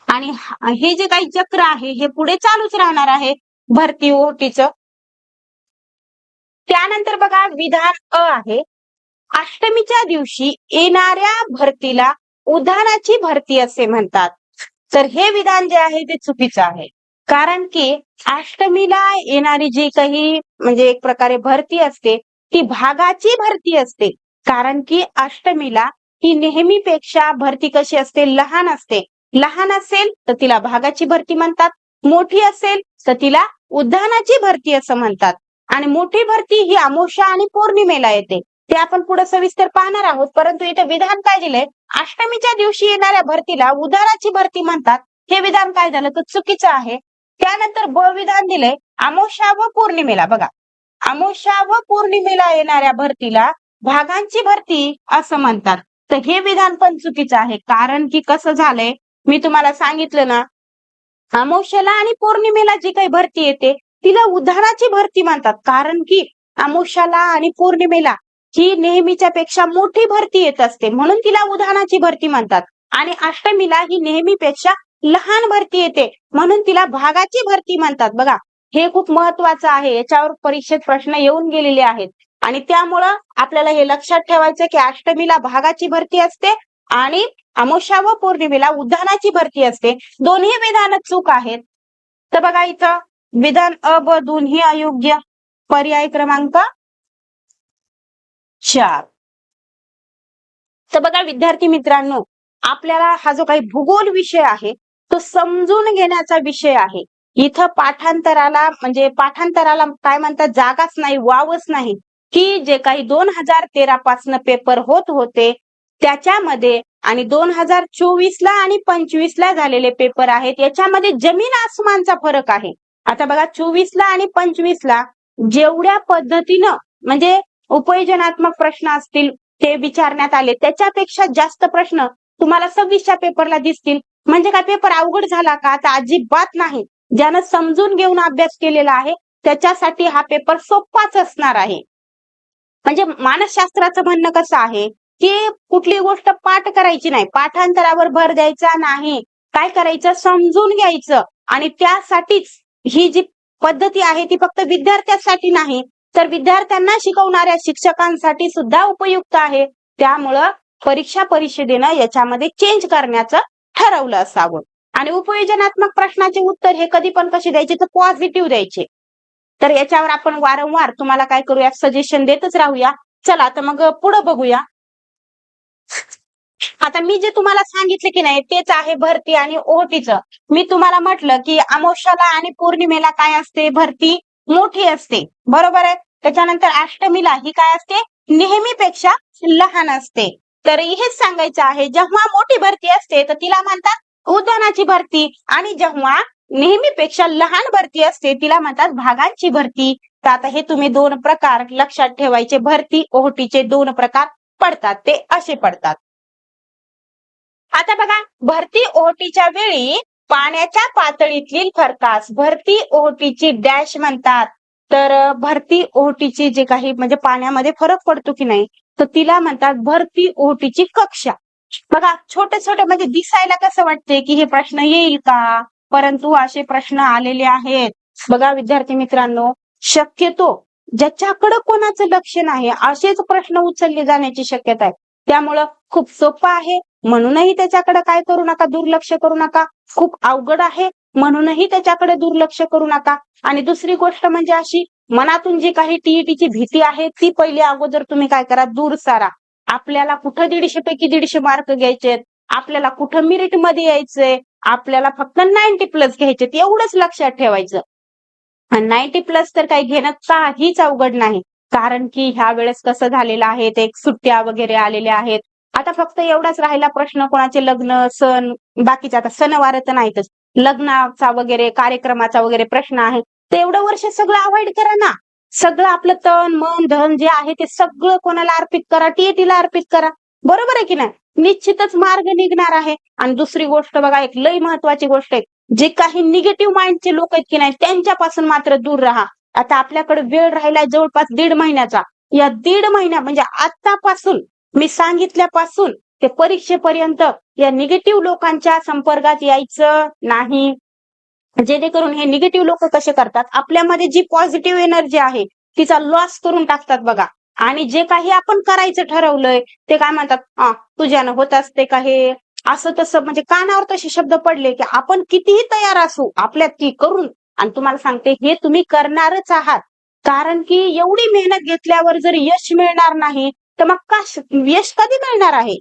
A: आणि हे जे काही चक्र आहे हे पुढे चालूच राहणार आहे भरती ओहोटीचं. त्यानंतर बघा विधान अ आहे, अष्टमीच्या दिवशी येणाऱ्या भरतीला उधाणाची भरती असे म्हणतात. तर हे विधान जे आहे ते चुकीचं आहे. कारण की अष्टमीला येणारी जी काही म्हणजे एक प्रकारे भरती असते ती भागाची भरती असते. कारण की अष्टमीला ही नेहमीपेक्षा भरती कशी असते, लहान असते. लहान असेल तर तिला भागाची भरती म्हणतात, मोठी असेल तर तिला उधाणाची भरती असं म्हणतात. आणि मोठी भरती ही अमावस्या आणि पौर्णिमेला येते, ते आपण पुढे सविस्तर पाहणार आहोत. परंतु इथे विधान काय दिलंय, अष्टमीच्या दिवशी येणाऱ्या भरतीला उधाणाची भरती म्हणतात. हे विधान काय झालं तर चुकीचं आहे. त्यानंतर ब विधान दिलंय, अमावस्या व पौर्णिमेला, बघा अमावस्या व पौर्णिमेला येणाऱ्या भरतीला भागांची भरती असं म्हणतात. तर हे विधान पण चुकीचं आहे. कारण की कसं झालंय मी तुम्हाला सांगितलं ना, अमावस्याला आणि पौर्णिमेला जी काही भरती येते तिला उधाणाची भरती म्हणतात. कारण की अमावस्याला आणि पौर्णिमेला ही नेहमीच्या पेक्षा मोठी भरती येत असते म्हणून तिला उधाणाची भरती म्हणतात. आणि अष्टमीला ही नेहमीपेक्षा लहान भरती येते म्हणून तिला भागाची भरती म्हणतात. बघा हे खूप महत्वाचं आहे, याच्यावर परीक्षेत प्रश्न येऊन गेलेले आहेत. आणि त्यामुळं आपल्याला हे लक्षात ठेवायचं की अष्टमीला भागाची भरती असते आणि अमावस्या व पौर्णिमेला उधाणाची भरती असते. दोन्ही विधान चूक आहेत. तर बघा इथं विधान अ ब दोन्ही अयोग्य. पर्याय क्रमांक 4. तर बघा विद्यार्थी मित्रांनो, आपल्याला हा जो काही भूगोल विषय आहे तो समजून घेण्याचा विषय आहे. इथं पाठांतराला काय म्हणतात, जागाच नाही, वावच नाही. की जे काही 2013 पासून पेपर होत होते त्याच्यामध्ये आणि 2024 ला आणि 25 ला झालेले पेपर आहेत याच्यामध्ये जमीन आसमानचा फरक आहे. आता बघा 24 ला आणि 25 ला जेवढ्या पद्धतीनं म्हणजे उपयोजनात्मक प्रश्न असतील ते विचारण्यात आले त्याच्यापेक्षा जास्त प्रश्न तुम्हाला 26च्या पेपरला दिसतील. म्हणजे काय पेपर अवघड झाला का, आता अजिबात नाही. ज्यानं समजून घेऊन अभ्यास केलेला आहे त्याच्यासाठी हा पेपर सोपाच असणार आहे. म्हणजे मानसशास्त्राचं म्हणणं कसं आहे की कुठली गोष्ट पाठ करायची नाही, पाठांतरावर भर द्यायचा नाही, काय करायचं समजून घ्यायचं. आणि त्यासाठीच ही जी पद्धती आहे ती फक्त विद्यार्थ्यांसाठी नाही तर विद्यार्थ्यांना शिकवणाऱ्या शिक्षकांसाठी सुद्धा उपयुक्त आहे. त्यामुळं परीक्षा परिषदेनं याच्यामध्ये चेंज करण्याचं ठरवलं असावं. आणि उपयोजनात्मक प्रश्नाचे उत्तर हे कधी पण कसे द्यायचे तर पॉझिटिव्ह द्यायचे. तर याच्यावर आपण वारंवार तुम्हाला काय करूया, सजेशन देतच राहूया. चला तर मग पुढे बघूया. आता मी जे तुम्हाला सांगितलं की नाही तेच आहे भरती आणि ओहोटीचं. मी तुम्हाला म्हटलं की अमावस्याला आणि पौर्णिमेला काय असते, भरती मोठी असते, बरोबर आहे. त्याच्यानंतर अष्टमीला ही काय असते, नेहमीपेक्षा लहान असते. तर हेच सांगायचं आहे, जेव्हा मोठी भरती असते तर तिला म्हणतात उधाणाची भरती आणि जेव्हा नेहमीपेक्षा लहान भरती असते तिला म्हणतात भागांची भरती. तर आता हे तुम्ही 2 प्रकार लक्षात ठेवायचे. भरती ओहोटीचे 2 प्रकार पडतात, ते असे पडतात. आता बघा भरती ओहोटीच्या वेळी पाण्याच्या पातळीतील फरकास भरती ओहोटीची डॅश म्हणतात. तर भरती ओहोटीची जे काही म्हणजे पाण्यामध्ये फरक पडतो की नाही तर तिला म्हणतात भरती ओहोटीची कक्षा. बघा छोटे छोटे म्हणजे दिसायला कसं वाटते की हे प्रश्न येईल का, परंतु असे प्रश्न आलेले आहेत. बघा विद्यार्थी मित्रांनो, शक्यतो ज्याच्याकडे कोणाचं लक्ष नाही असेच प्रश्न उचलले जाण्याची शक्यता आहे. त्यामुळं खूप सोपं आहे म्हणूनही त्याच्याकडे काय करू नका, दुर्लक्ष करू नका. खूप अवघड आहे म्हणूनही त्याच्याकडे दुर्लक्ष करू नका. आणि दुसरी गोष्ट म्हणजे अशी, मनातून जी काही टीईटीची भीती आहे ती पहिली अगोदर तुम्ही काय करा, दूर सारा. आपल्याला कुठं 150 पैकी 150 मार्क घ्यायचेत, आपल्याला कुठं मेरिट मध्ये यायचंय, आपल्याला फक्त 90 प्लस घ्यायचेत, एवढंच लक्षात ठेवायचं. 90 प्लस तर काही घेणं काहीच अवघड नाही. कारण की ह्या वेळेस कसं झालेलं आहे, ते सुट्ट्या वगैरे आलेल्या आहेत. आता फक्त एवढाच राहिला प्रश्न, कोणाचे लग्न सण, बाकीचे आता सणवार तर नाहीतच, लग्नाचा वगैरे कार्यक्रमाचा वगैरे प्रश्न आहे. तर एवढं वर्ष सगळं अवॉइड करा ना. सगळं आपलं तन मन धन जे आहे ते सगळं कोणाला अर्पित करा, टीईटीला अर्पित करा. बरोबर आहे की नाही? निश्चितच मार्ग निघणार आहे. आणि दुसरी गोष्ट बघा, एक लई महत्वाची गोष्ट आहे, जे काही निगेटिव्ह माइंडचे लोक आहेत की नाही त्यांच्यापासून मात्र दूर राहा. आता आपल्याकडे वेळ राहिलाय जवळपास 1.5 महिन्याचा. या 1.5 महिन्या म्हणजे आतापासून, मी सांगितल्यापासून ते परीक्षेपर्यंत या निगेटिव्ह लोकांच्या संपर्कात यायचं नाही. जेणेकरून हे निगेटिव्ह लोक कसे करतात, आपल्यामध्ये जी पॉझिटिव्ह एनर्जी आहे तिचा लॉस करून टाकतात बघा. आणि जे काही आपण करायचं ठरवलंय ते काय म्हणतात, तुझ्यानं होत असते का हे, असं तसं, म्हणजे कानावर तसे शब्द पडले की आपण कितीही तयार असू आपल्यात ती करून. आणि तुम्हाला सांगते हे तुम्ही करणारच आहात. कारण की एवढी मेहनत घेतल्यावर जर यश मिळणार नाही तर मग का यश कधी मिळणार आहे.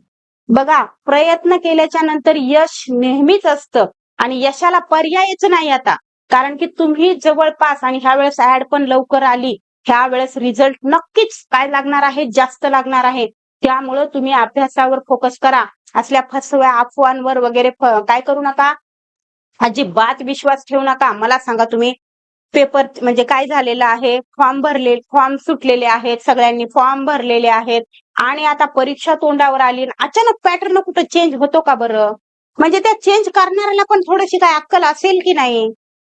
A: बघा, प्रयत्न केल्याच्या नंतर यश नेहमीच असतं. आणि यशाला पर्यायच नाही आता. कारण की तुम्ही जवळपास, आणि ह्या वेळेस ऍड पण लवकर आली, ह्या वेळेस रिझल्ट नक्कीच काय लागणार आहे, जास्त लागणार आहे. त्यामुळं तुम्ही अभ्यासावर फोकस करा. असल्या फसव्या अफवांवर वगैरे काय करू नका, अजिबात विश्वास ठेवू नका. मला सांगा तुम्ही, पेपर म्हणजे काय झालेलं आहे, फॉर्म सुटलेले आहेत, सगळ्यांनी फॉर्म भरलेले आहेत, आणि आता परीक्षा तोंडावर आली, अचानक पॅटर्न कुठं चेंज होतो का बरं? म्हणजे त्या चेंज करणाऱ्याला पण थोडीशी काय अक्कल असेल की नाही?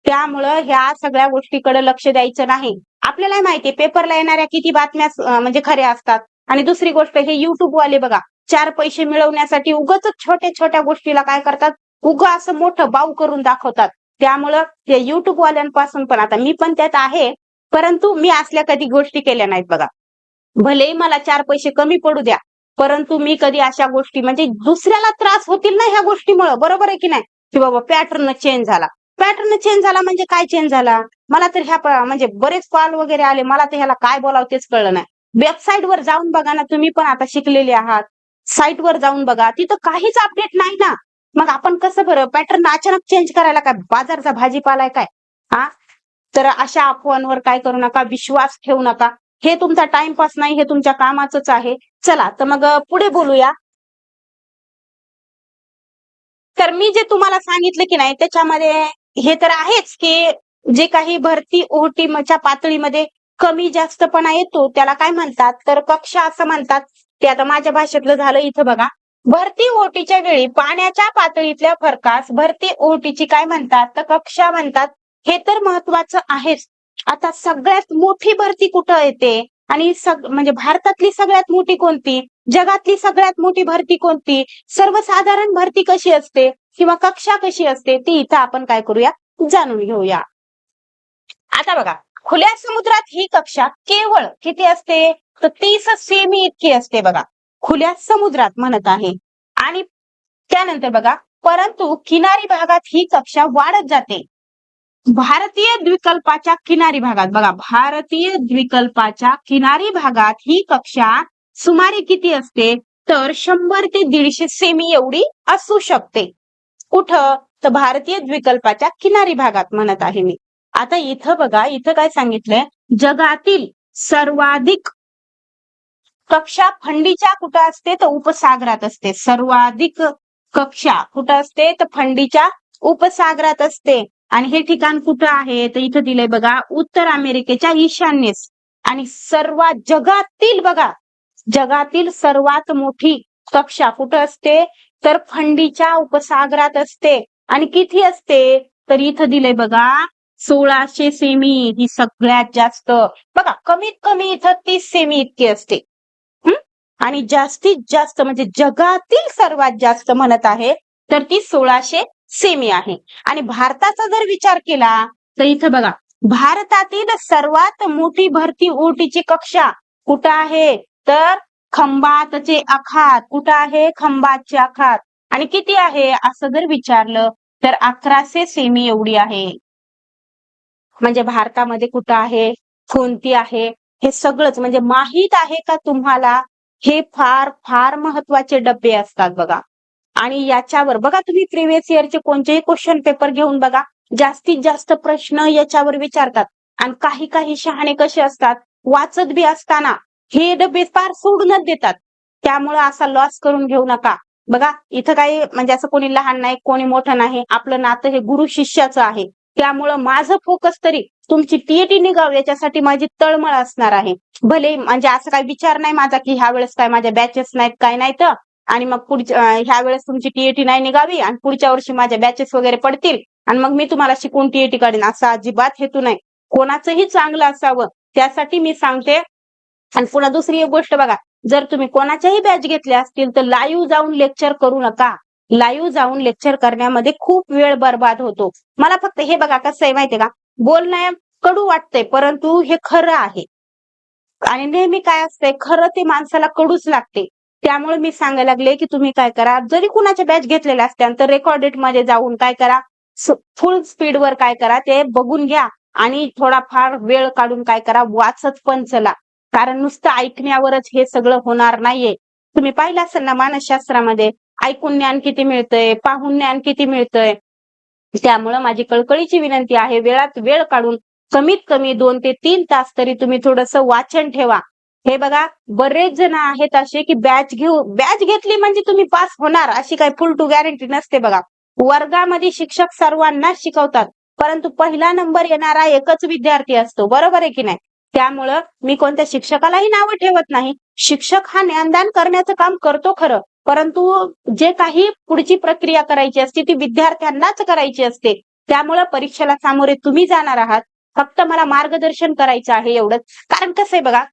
A: त्यामुळं ह्या सगळ्या गोष्टीकडे लक्ष द्यायचं नाही. आपल्याला माहितीये पेपरला येणाऱ्या किती बातम्या म्हणजे खऱ्या असतात. आणि दुसरी गोष्ट, हे युट्यूब वाले बघा, 4 पैसे मिळवण्यासाठी उगाच छोट्या छोट्या गोष्टीला काय करतात, उगा असं मोठं बाऊ करून दाखवतात. त्यामुळं ते युट्यूब वाल्यांपासून पण, आता मी पण त्यात आहे, परंतु मी असल्या कधी गोष्टी केल्या नाहीत बघा. भलेही मला 4 पैसे कमी पडू द्या, परंतु मी कधी अशा गोष्टी, म्हणजे दुसऱ्याला त्रास होतील ना ह्या गोष्टीमुळे, बरोबर आहे की नाही, की बाबा पॅटर्न चेंज झाला. पॅटर्न चेंज झाला म्हणजे काय चेंज झाला? मला तर ह्या म्हणजे बरेच कॉल वगैरे आले, मला तर ह्याला काय बोलावं तेच कळलं नाही. वेबसाईट वर जाऊन बघा ना, तुम्ही पण आता शिकलेले आहात, साईट वर जाऊन बघा, तिथं काहीच अपडेट नाही ना. मग आपण कसं बरं पॅटर्न अचानक चेंज करायला, काय बाजारचा भाजीपाला आहे काय? हा, तर अशा अफवांवर काय करू नका, विश्वास ठेवू नका. हे तुमचा टाइमपास नाही, हे तुमच्या कामाचंच आहे. चला तर मग पुढे बोलूया. तर मी जे तुम्हाला सांगितलं की नाही त्याच्यामध्ये हे तर आहेच की जे काही भरती ओहोटीच्या पातळीमध्ये कमी जास्तपणा येतो त्याला काय म्हणतात, तर कक्षा असं म्हणतात. ते आता माझ्या भाषेतलं झालं. इथं बघा, भरती ओहोटीच्या वेळी पाण्याच्या पातळीतल्या फरकास भरती ओहोटीची काय म्हणतात, तर कक्षा म्हणतात. हे तर महत्वाचं आहेच. आता सगळ्यात मोठी भरती कुठं येते, आणि म्हणजे भारतातली सगळ्यात मोठी कोणती, जगातली सगळ्यात मोठी भरती कोणती, सर्वसाधारण भरती कशी असते, किंवा कक्षा कशी असते, ती इथं आपण काय करूया, जाणून घेऊया. आता बघा, खुल्या समुद्रात ही कक्षा केवळ किती असते, तर 30 सेमी इतकी असते बघा, खुल्या समुद्रात म्हणत आहे. आणि त्यानंतर बघा, परंतु किनारी भागात ही कक्षा वाढत जाते. भारतीय द्वीपकल्पाच्या किनारी भागात बघा, भारतीय द्वीपकल्पाच्या किनारी भागात ही कक्षा सुमारे किती असते, तर 100 ते 150 सेमी एवढी असू शकते. कुठं, तर भारतीय द्वीपकल्पाच्या किनारी भागात म्हणत आहे मी. आता इथं बघा, इथं काय सांगितलंय, जगातील सर्वाधिक कक्षा फंडीच्या कुठं असते, तर उपसागरात असते. सर्वाधिक कक्षा कुठं असते, तर फंडीच्या उपसागरात असते. आणि हे ठिकाण कुठं आहे, तर इथं दिलंय बघा, उत्तर अमेरिकेच्या ईशान्येस. आणि सर्वात जगातील बघा, जगातील सर्वात मोठी कक्षा कुठं असते, तर फंडीच्या उपसागरात असते. आणि किती असते, तर इथं दिलंय बघा, 1600 सेमी ही सगळ्यात जास्त. बघा, कमीत कमी इथं 30 सेमी इतकी असते. आणि जास्तीत जास्त म्हणजे जगातील सर्वात जास्त म्हणत आहे तर ती 1600 सेमी आहे. आणि भारताचा जर विचार केला तर इथं बघा, भारतातील सर्वात मोठी भरती ओटीची कक्षा कुठं आहे तर खंबातचे आखात. कुठं आहे? खंबातचे आखात. आणि किती आहे असं जर विचारलं तर 1100 सेमी एवढी आहे. म्हणजे भारतामध्ये कुठं आहे, कोणती आहे, हे सगळंच म्हणजे माहित आहे का तुम्हाला? हे फार फार महत्वाचे डब्बे असतात बघा. आणि याच्यावर बघा, तुम्ही प्रिव्हियस इयरचे कोणतेही क्वेश्चन पेपर घेऊन बघा, जास्तीत जास्त प्रश्न याच्यावर विचारतात. आणि काही काही शहाणे कसे असतात, वाचत बी असताना हे डबे फार सोडूनच देतात. त्यामुळे असा लॉस करून घेऊ नका. बघा, इथं काही म्हणजे असं कोणी लहान नाही, कोणी मोठं नाही, आपलं नातं हे गुरु शिष्याचं आहे. त्यामुळं माझं फोकस तरी तुमची टीईटी निघाव याच्यासाठी माझी तळमळ असणार आहे. भले म्हणजे असं काही विचार नाही माझा की ह्या वेळेस काय माझ्या बॅचेस नाहीत, काय नाही तर, आणि मग पुढच्या ह्या वेळेस तुमची टीईटी नाही निघावी आणि पुढच्या वर्षी माझ्या बॅचेस वगैरे पडतील आणि मग मी तुम्हाला शिकवून टीईटी काढीन, असा अजिबात हेतू नाही. कोणाचंही चांगलं असावं त्यासाठी मी सांगते. आणि पुन्हा दुसरी एक गोष्ट बघा, जर तुम्ही कोणाच्याही बॅच घेतल्या असतील तर लाईव्ह जाऊन लेक्चर करू नका. लाईव्ह जाऊन लेक्चर करण्यामध्ये खूप वेळ बर्बाद होतो. मला फक्त हे बघा कसं आहे माहितीये का, बोलणं कडू वाटतंय परंतु हे खरं आहे. आणि नेहमी काय असतंय, खरं ते माणसाला कडूच लागते. त्यामुळे मी सांगायला लागले की तुम्ही काय करा, जरी कुणाच्या बॅच घेतलेल्या असत्या तर रेकॉर्डेड मध्ये जाऊन काय करा, फुल स्पीडवर काय करा ते बघून घ्या. आणि थोडाफार वेळ काढून काय करा, वाचत पण चला. कारण नुसतं ऐकण्यावरच हे सगळं होणार नाहीये. तुम्ही पाहिलं असेल ना मानसशास्त्रामध्ये, ऐकून ज्ञान किती मिळतंय, पाहून ज्ञान किती मिळतंय. त्यामुळं माझी कळकळीची विनंती आहे, वेळात वेळ काढून कमीत कमी 2 ते 3 तास तरी तुम्ही थोडंसं वाचन ठेवा. हे बघा, बरेच जण आहेत असे की बॅच घेतली म्हणजे तुम्ही पास होणार अशी काही फुल टू गॅरंटी नसते बघा. वर्गामध्ये शिक्षक सर्वांना शिकवतात, परंतु पहिला नंबर येणारा एकच विद्यार्थी असतो. बरोबर आहे की नाही? त्यामुळं मी कोणत्या शिक्षकालाही नावं ठेवत नाही. शिक्षक हा ज्ञानदान करण्याचं काम करतो खरं, परंतु जे काही पुढची प्रक्रिया करायची असते ती विद्यार्थ्यांनाच करायची असते. त्यामुळं परीक्षेला सामोरे तुम्ही जाणार आहात, फक्त मला मार्गदर्शन करायचं आहे एवढंच. कारण कसं आहे बघा,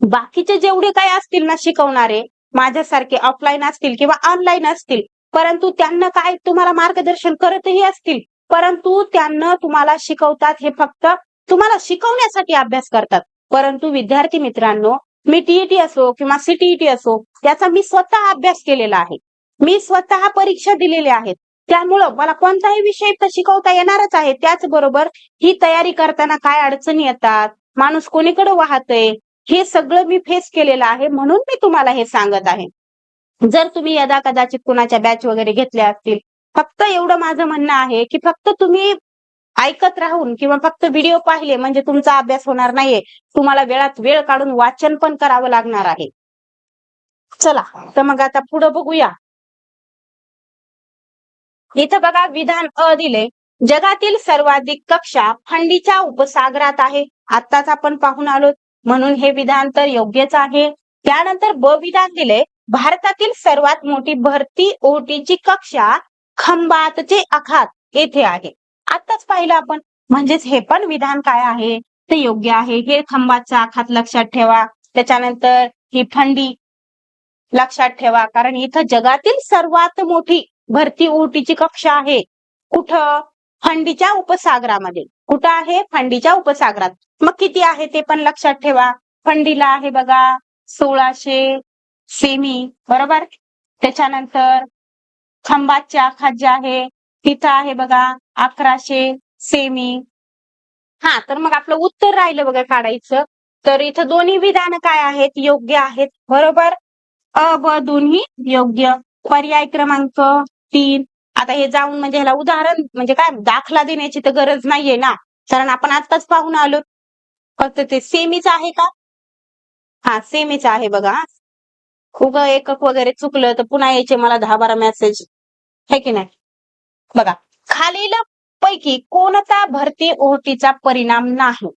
A: बाकीचे जेवढे काही असतील ना शिकवणारे, माझ्यासारखे ऑफलाईन असतील किंवा ऑनलाईन असतील, परंतु त्यांना काय तुम्हाला मार्गदर्शन करतही असतील, परंतु त्यांना तुम्हाला शिकवतात हे फक्त तुम्हाला शिकवण्यासाठी अभ्यास करतात. परंतु विद्यार्थी मित्रांनो, मी टीईटी असो किंवा सीटीईटी असो, त्याचा मी स्वतः अभ्यास केलेला आहे. मी स्वतः परीक्षा दिलेल्या आहेत. त्यामुळं मला कोणताही विषय तर शिकवता येणारच आहे. त्याचबरोबर ही तयारी करताना काय अडचणी येतात, माणूस कोणीकडे वाहतय, हे सगळं मी फेस केलेलं आहे, म्हणून मी तुम्हाला हे सांगत आहे. जर तुम्ही यदा कदाचित कुणाच्या बॅच वगैरे घेतल्या असतील, फक्त एवढं माझं म्हणणं आहे की फक्त तुम्ही ऐकत राहून किंवा फक्त व्हिडिओ पाहिले म्हणजे तुमचा अभ्यास होणार नाहीये. तुम्हाला वेळात वेळ काढून वाचन पण करावं लागणार आहे. चला तर मग आता पुढे बघूया. इथं बघा विधान अ दिले, जगातील सर्वाधिक कक्षा फंडीच्या उपसागरात आहे. आत्ताच आपण पाहून आलो, म्हणून हे विधान तर योग्यच आहे. त्यानंतर ब विधान दिले, भारतातील सर्वात मोठी भरती ओटीची कक्षा खंबातचे आखात येथे आहे. आत्ताच पाहिलं आपण, म्हणजेच हे पण विधान काय आहे ते योग्य आहे. हे खंबातचा आखात लक्षात ठेवा. त्याच्यानंतर ही फंडी लक्षात ठेवा, कारण इथं जगातील सर्वात मोठी भरती ओटीची कक्षा आहे. कुठं? फंडीच्या उपसागरामध्ये. कुठं आहे? फंडीच्या उपसागरात. मग किती आहे ते पण लक्षात ठेवा. फंडीला आहे बघा 1600 सेमी, बरोबर. त्याच्यानंतर खंबातच्या आखात जे आहे तिथं आहे बघा 1100 सेमी. हा, तर मग आपलं उत्तर राहिलं बघा काढायचं. तर इथं दोन्ही विधान काय आहेत? योग्य आहेत, बरोबर. अ ब दोन्ही योग्य. पर्याय क्रमांक 3. आता हे जाऊन म्हणजे ह्याला उदाहरण म्हणजे काय दाखला देण्याची तर गरज नाहीये ना, कारण आपण आत्ताच पाहून आलो. फक्त ते सेमीच आहे का? हा, सेमीच आहे बघा. उगा एकक वगैरे चुकलं तर पुन्हा यायचे मला 10-12 मेसेज, है की नाही? बघा, खालील पैकी कोणता भरती ओहोटीचा परिणाम नाही?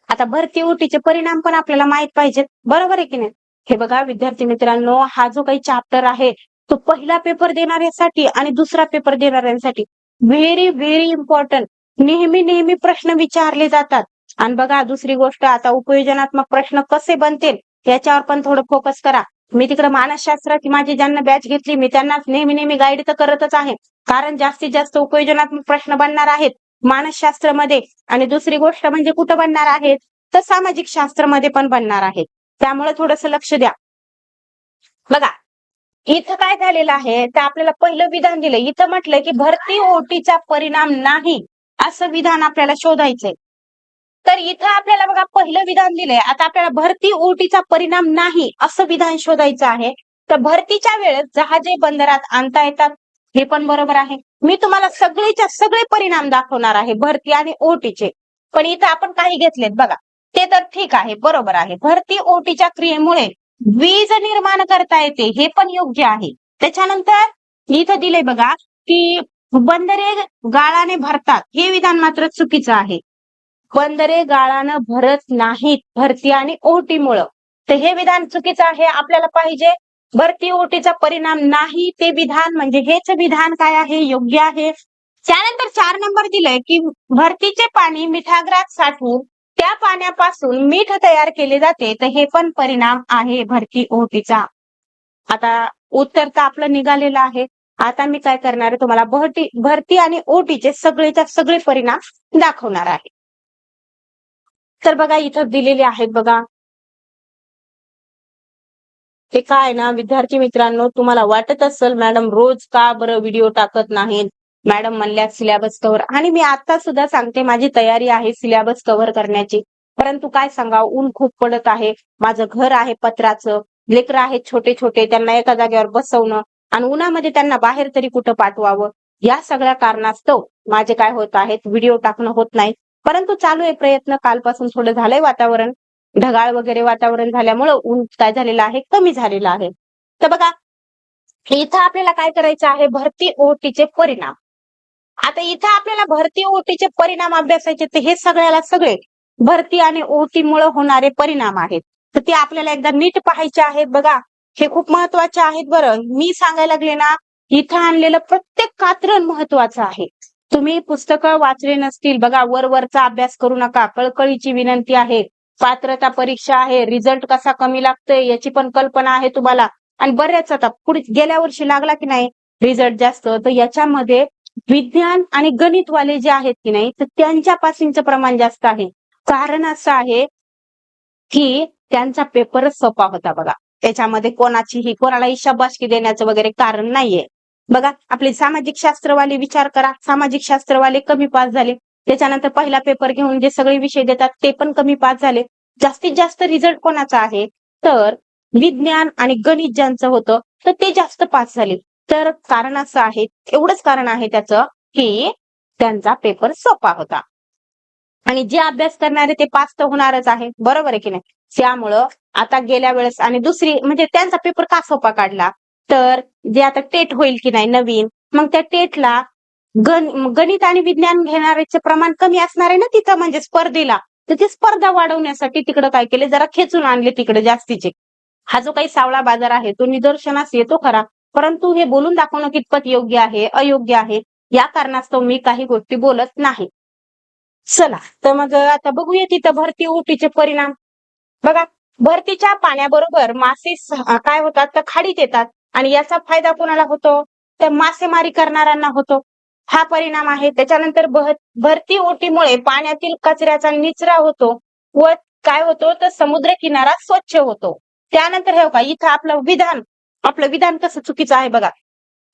A: आता भरती ओहोटीचे परिणाम पण आपल्याला माहित पाहिजेत, बरोबर आहे की नाही? हे बघा विद्यार्थी मित्रांनो, हा जो काही चॅप्टर आहे तो पहिला पेपर देणाऱ्यांसाठी आणि दुसरा पेपर देणाऱ्यांसाठी व्हेरी व्हेरी इम्पॉर्टंट. नेहमी नेहमी प्रश्न विचारले जातात. आणि बघा दुसरी गोष्ट, आता उपयोजनात्मक प्रश्न कसे बनतील याच्यावर पण थोडं फोकस करा. मी तिकडे मानसशास्त्राची माझी ज्यांना बॅच घेतली मी त्यांना नेहमी गाईड तर करतच आहे. कारण जास्तीत जास्त उपयोजनात्मक प्रश्न बनणार आहेत मानसशास्त्रामध्ये. आणि दुसरी गोष्ट म्हणजे कुठं बनणार आहेत तर सामाजिक शास्त्रामध्ये पण बनणार आहेत. त्यामुळे थोडंसं लक्ष द्या. बघा इथं काय झालेलं आहे तर आपल्याला पहिलं विधान दिलं. इथं म्हटलं की भरती ओटीचा परिणाम नाही असं विधान आपल्याला शोधायचंय. तर इथं आपल्याला बघा पहिलं विधान दिलंय. आता आपल्याला भरती ओटीचा परिणाम नाही असं विधान शोधायचं आहे. तर भरतीच्या वेळेस जहाजे बंदरात आणता येतात हे पण बरोबर आहे. मी तुम्हाला सगळेच्या सगळे परिणाम दाखवणार आहे भरती आणि ओटीचे. पण इथं आपण काही घेतलेत बघा. ते तर ठीक आहे बरोबर आहे. भरती ओटीच्या क्रियेमुळे वीज निर्माण करता येते हे पण योग्य आहे. त्याच्यानंतर इथं दिलंय बघा की बंदरे गाळाने भरतात हे विधान मात्र चुकीचं आहे. बंदरे गाळानं भरत नाहीत भरती आणि ओटीमुळं. तर हे विधान चुकीचं आहे. आपल्याला पाहिजे भरती ओटीचा परिणाम नाही ते विधान म्हणजे हेच विधान काय आहे योग्य आहे. त्यानंतर 4 नंबर दिलंय की भरतीचे पाणी मिठागरात साठवून त्या पाण्यापासून मीठ तयार केले जाते. तर हे पण परिणाम आहे भरती ओटीचा. आता उत्तर तर आपलं निघालेलं आहे. आता मी काय करणार आहे तुम्हाला भरती आणि ओटीचे सगळेच्या सगळे परिणाम दाखवणार आहे. तर बघा इथं दिलेले आहेत बघा. ते काय ना विद्यार्थी मित्रांनो तुम्हाला वाटत असेल मॅडम रोज का बरं व्हिडिओ टाकत नाहीत. मॅडम म्हणल्या सिलेबस कव्हर आणि मी आता सुद्धा सांगते माझी तयारी आहे सिलेबस कव्हर करण्याची. परंतु काय सांगा ऊन खूप पडत आहे. माझं घर आहे पत्राचं. लेकरं आहेत छोटे छोटे त्यांना एका जागेवर बसवणं आणि उन्हामध्ये त्यांना बाहेर तरी कुठं पाठवावं. या सगळ्या कारणास्तव माझे काय होत आहेत व्हिडिओ टाकणं होत नाही. परंतु चालू आहे प्रयत्न. कालपासून थोडं झालंय वातावरण ढगाळ वगैरे वातावरण झाल्यामुळं ऊन काय झालेलं आहे कमी झालेलं आहे. तर बघा इथं आपल्याला काय करायचं आहे भरती ओटीचे परिणाम. आता इथं आपल्याला भरती ओटीचे परिणाम अभ्यासायचे तर हे सगळ्याला सगळे भरती आणि ओटीमुळे होणारे परिणाम आहेत. तर ते आपल्याला एकदा नीट पाहायचे आहेत बघा. हे खूप महत्वाचे आहेत बरं. मी सांगायला लागले ना इथं आणलेलं प्रत्येक कात्रण महत्वाचं आहे. तुम्ही पुस्तकं वाचले नसतील बघा वरचा अभ्यास करू नका. कळकळीची विनंती आहे. पात्रता परीक्षा आहे. रिझल्ट कसा कमी लागतोय याची पण कल्पना आहे तुम्हाला. आणि बऱ्याच आता पुढे गेल्या वर्षी लागला की नाही रिझल्ट जास्त तर याच्यामध्ये विज्ञान आणि गणितवाले जे आहेत की नाही तर त्यांच्या पासिंगचं प्रमाण जास्त आहे. कारण असं आहे की त्यांचा पेपरच सोपा होता बघा. त्याच्यामध्ये कोणालाही शाबासकी देण्याचं वगैरे कारण नाहीये. बघा आपले सामाजिक शास्त्रवाले विचार करा. सामाजिक शास्त्रवाले कमी पास झाले. त्याच्यानंतर पहिला पेपर घेऊन जे सगळे विषय देतात ते पण कमी पास झाले. जास्तीत जास्त रिझल्ट कोणाचा आहे तर विज्ञान आणि गणित ज्यांचं होतं तर ते जास्त पास झाले. तर कारण असं आहे एवढंच कारण आहे त्याचं की त्यांचा पेपर सोपा होता. आणि जे अभ्यास करणारे ते पास तर होणारच आहे बरोबर आहे की नाही. त्यामुळं आता गेल्या वेळेस आणि दुसरी म्हणजे त्यांचा पेपर का सोपा काढला तर जे आता टेट होईल की नाही नवीन मग त्या टेटला गणित आणि विज्ञान घेणाऱ्याचे प्रमाण कमी असणार आहे ना तिथं म्हणजे स्पर्धेला. तर ती स्पर्धा वाढवण्यासाठी तिकडे काय केले जरा खेचून आणले तिकडे जास्तीचे. हा जो काही सावळा बाजार आहे तो निदर्शनास येतो खरा. परंतु हे बोलून दाखवणं कितपत योग्य आहे अयोग्य आहे या कारणास्तव मी काही गोष्टी बोलत नाही. चला तर मग आता बघूया तिथं भरती ओटीचे परिणाम. बघा भरतीच्या पाण्याबरोबर मासे काय होतात तर खाडीत येतात आणि याचा फायदा कोणाला होतो तर मासेमारी करणाऱ्यांना होतो. हा परिणाम आहे. त्याच्यानंतर भरती ओटीमुळे पाण्यातील कचऱ्याचा निचरा होतो व काय होतो तर समुद्र किनारा स्वच्छ होतो. त्यानंतर हे बघा इथं आपलं विधान कसं चुकीचं आहे बघा.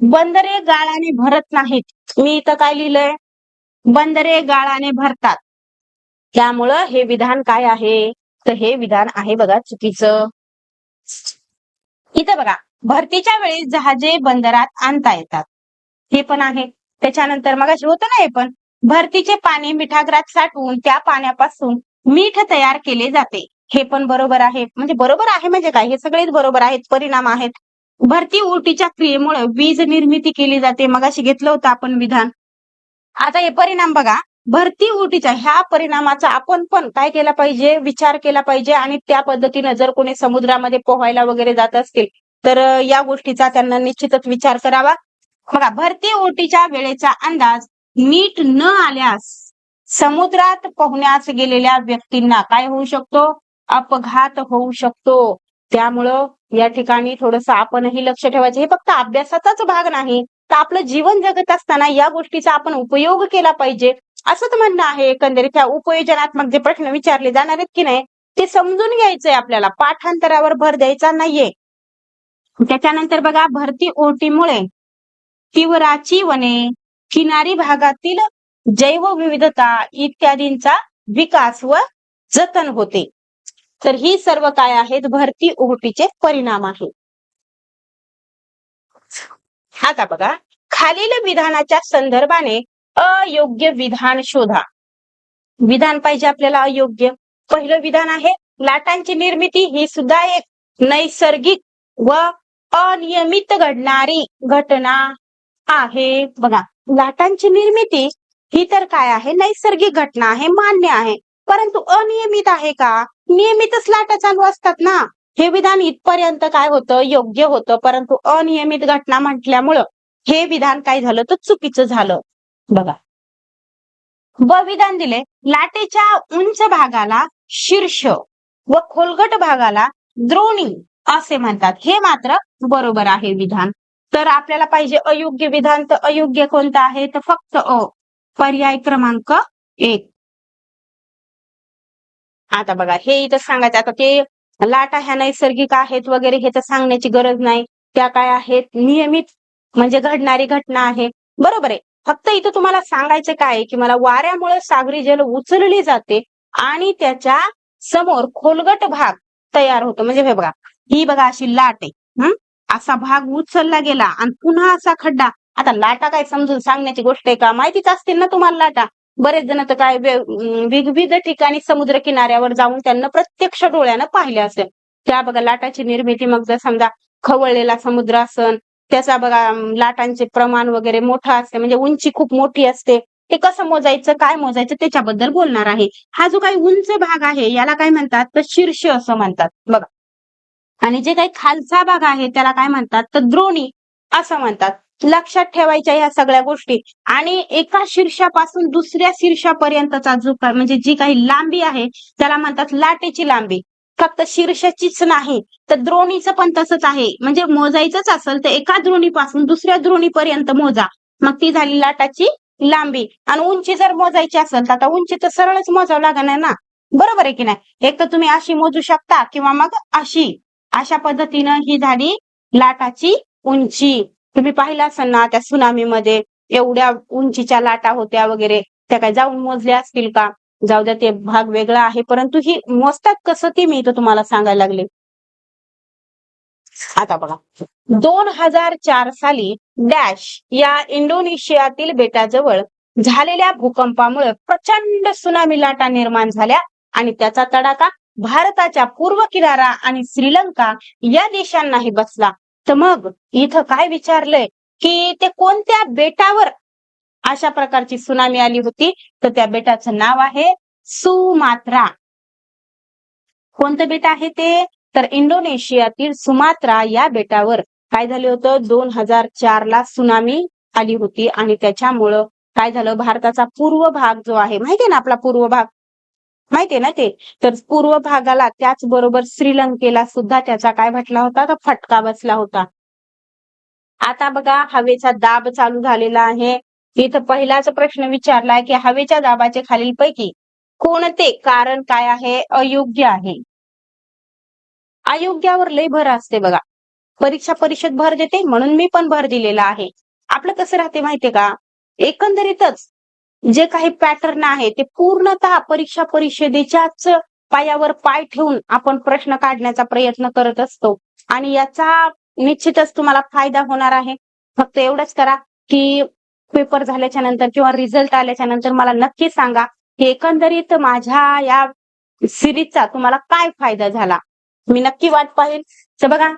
A: बंदरे गाळाने भरत नाहीत. मी इथं काय लिहिलंय बंदरे गाळाने भरतात. त्यामुळं हे विधान काय आहे तर हे विधान आहे बघा चुकीचं. इथं बघा भरतीच्या वेळी जहाजे बंदरात आणता येतात हे पण आहे. त्याच्यानंतर मग होतं ना हे पण भरतीचे पाणी मिठागरात साठवून त्या पाण्यापासून मीठ तयार केले जाते हे पण बरोबर आहे. म्हणजे बरोबर आहे म्हणजे काय हे सगळेच बरोबर आहेत परिणाम आहेत. भरती ओटीच्या क्रियेमुळे वीज निर्मिती केली जाते मगाशी घेतलं होतं आपण विधान. आता हे परिणाम बघा भरती ओटीच्या ह्या परिणामाचा आपण पण काय केला पाहिजे विचार केला पाहिजे आणि त्या पद्धतीनं जर कोणी समुद्रामध्ये पोहायला वगैरे जात असतील तर या गोष्टीचा त्यांना निश्चितच विचार करावा. बघा भरती ओटीच्या वेळेचा अंदाज नीट न आल्यास समुद्रात पोहण्यास गेलेल्या व्यक्तींना काय होऊ शकतो अपघात होऊ शकतो. त्यामुळं या ठिकाणी थोडंसं आपणही लक्ष ठेवायचं. हे फक्त अभ्यासाचाच भाग नाही, तर आपलं जीवन जगत असताना या गोष्टीचा आपण उपयोग केला पाहिजे, असंच म्हणणं आहे. एकंदरीत ह्या उपयोजनात्मक जे प्रश्न विचारले जाणार आहेत की नाही, ते समजून घ्यायचंय आपल्याला, पाठांतरावर भर द्यायचा नाहीये. त्याच्यानंतर बघा, भरती ओहोटीमुळे तीव्राची वने, किनारी भागातील जैवविविधता इत्यादींचा विकास व जतन होते. तर ही सर्व काय आहेत, भरती ओहोटीचे परिणाम आहेत. आता बघा, खालील विधानाच्या संदर्भाने अयोग्य विधान शोधा. विधान पाहिजे आपल्याला अयोग्य. पहिलं विधान आहे, लाटांची निर्मिती ही सुद्धा एक नैसर्गिक व अनियमित घडणारी घटना आहे. बघा, लाटांची निर्मिती ही तर काय आहे, नैसर्गिक घटना आहे, मान्य आहे. परंतु अनियमित आहे का? नियमितच लाटा चालू असतात ना. हे विधान इथपर्यंत काय होतं, योग्य होतं. परंतु अनियमित घटना म्हटल्यामुळं हे विधान काय झालं, तर चुकीचं झालं. बघा, ब विधान दिले, लाटेच्या उंच भागाला शीर्ष व खोलगट भागाला द्रोणी असे म्हणतात. हे मात्र बरोबर आहे विधान. तर आपल्याला पाहिजे अयोग्य विधान. तर अयोग्य कोणतं आहे, तर फक्त अ, पर्याय क्रमांक 1. आता बघा, हे इथं सांगायचं. आता ते लाटा ह्या नैसर्गिक आहेत वगैरे हे तर सांगण्याची गरज नाही. त्या काय आहेत, नियमित म्हणजे घडणारी घटना आहे. बरोबर आहे. फक्त इथं तुम्हाला सांगायचं काय, की मला वाऱ्यामुळे सागरी जल उचलली जाते आणि त्याच्या समोर खोलगट भाग तयार होतो. म्हणजे हे बघा, ही बघा अशी लाट आहे. असा भाग उचलला गेला आणि पुन्हा असा खड्डा. आता लाटा काय समजून सांगण्याची गोष्ट आहे का? माहितीच असतील ना तुम्हाला लाटा. बरेच जण तर काय विविध ठिकाणी समुद्र किनाऱ्यावर जाऊन त्यांना प्रत्यक्ष डोळ्यानं पाहिले असेल. त्या बघा लाटाची निर्मिती, मग जर समजा खवळलेला समुद्र असन, त्याचा बघा लाटांचे प्रमाण वगैरे मोठं असते, म्हणजे उंची खूप मोठी असते. ते कसं मोजायचं, काय मोजायचं त्याच्याबद्दल बोलणार आहे. हा जो काही उंच भाग आहे याला काय म्हणतात, तर शीर्ष असं म्हणतात. बघा, आणि जे काही खालचा भाग आहे त्याला काय म्हणतात, तर द्रोणी असं म्हणतात. लक्षात ठेवायच्या या सगळ्या गोष्टी. आणि एका शीर्षापासून दुसऱ्या शीर्षापर्यंतचा जो म्हणजे जी काही लांबी आहे त्याला म्हणतात लाटेची लांबी. फक्त शीर्षाचीच नाही, तर द्रोणीचं पण तसंच आहे. म्हणजे मोजायचंच असेल तर एका द्रोणीपासून दुसऱ्या द्रोणीपर्यंत मोजा, मग ती झाली लाटाची लांबी. आणि उंची जर मोजायची असेल तर आता उंची तर सरळच मोजावं लागणार ना. बरोबर आहे की नाही? एक तर तुम्ही अशी मोजू शकता किंवा मग अशी. अशा पद्धतीनं ही झाली लाटाची उंची. तुम्ही पाहिलं असेल ना, त्या सुनामीमध्ये एवढ्या उंचीच्या लाटा होत्या वगैरे, त्या काय जाऊन मोजल्या असतील का? जाऊ द्या, ते भाग वेगळा आहे. परंतु ही मोजतात कसं ते मी इथं तुम्हाला सांगायला लागले. आता बघा, 2004 साली डॅश या इंडोनेशियातील बेटाजवळ झालेल्या भूकंपामुळे प्रचंड सुनामी लाटा निर्माण झाल्या आणि त्याचा तडाखा भारताच्या पूर्व किनारा आणि श्रीलंका या देशांनाही बसला. तर मग इथं काय विचारलंय, की ते कोणत्या बेटावर अशा प्रकारची सुनामी आली होती, तर त्या बेटाचं नाव आहे सुमात्रा. कोणतं बेट आहे ते, तर इंडोनेशियातील सुमात्रा या बेटावर काय झालं होतं, 2004 ला सुनामी आली होती. आणि त्याच्यामुळं काय झालं, भारताचा पूर्व भाग जो आहे, माहितीये ना आपला पूर्व भाग, माहितीये ना ते, तर पूर्व भागाला त्याचबरोबर श्रीलंकेला सुद्धा त्याचा काय म्हटला होता, तर फटका बसला होता. आता बघा, हवेचा दाब चालू झालेला आहे. इथं पहिलाच प्रश्न विचारलाय, की हवेच्या दाबाचे खालीलपैकी कोणते कारण काय आहे, अयोग्य आहे. अयोग्यावर लय भर असते बघा. परीक्षा परिषद भर देते म्हणून मी पण भर दिलेला आहे. आपलं कसं राहते माहितीये का, एकंदरीतच जे काही पॅटर्न आहे ते पूर्णतः परीक्षा परिषदेच्याच पायावर पाय ठेवून आपण प्रश्न काढण्याचा प्रयत्न करत असतो. आणि याचा निश्चितच तुम्हाला फायदा होणार आहे. फक्त एवढंच करा, की पेपर झाल्याच्या नंतर किंवा रिझल्ट आल्याच्या नंतर मला नक्की सांगा, की एकंदरीत माझ्या या सिरीजचा तुम्हाला काय फायदा झाला. मी नक्की वाट पाहिल. तर बघा,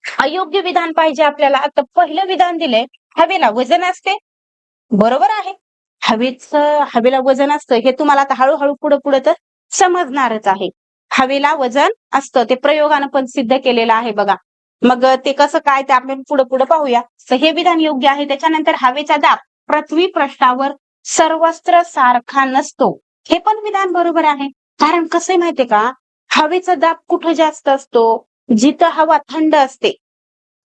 A: अयोग्य विधान पाहिजे आपल्याला. तर पहिलं विधान दिलंय, हवेला वजन असते. बरोबर आहे. हवेला वजन असतं हे तुम्हाला आता हळूहळू पुढे पुढे तर समजणारच आहे. हवेला वजन असतं, ते प्रयोगानं पण सिद्ध केलेलं आहे बघा. मग ते कसं काय ते आपण पुढे पुढे पाहूया. तर हे विधान योग्य आहे. त्याच्यानंतर हवेचा दाब पृथ्वी पृष्ठावर सर्वत्र सारखा नसतो, हे पण विधान बरोबर आहे. कारण कसं माहितीये का, हवेचा दाब कुठं जास्त असतो? जिथं हवा थंड असते,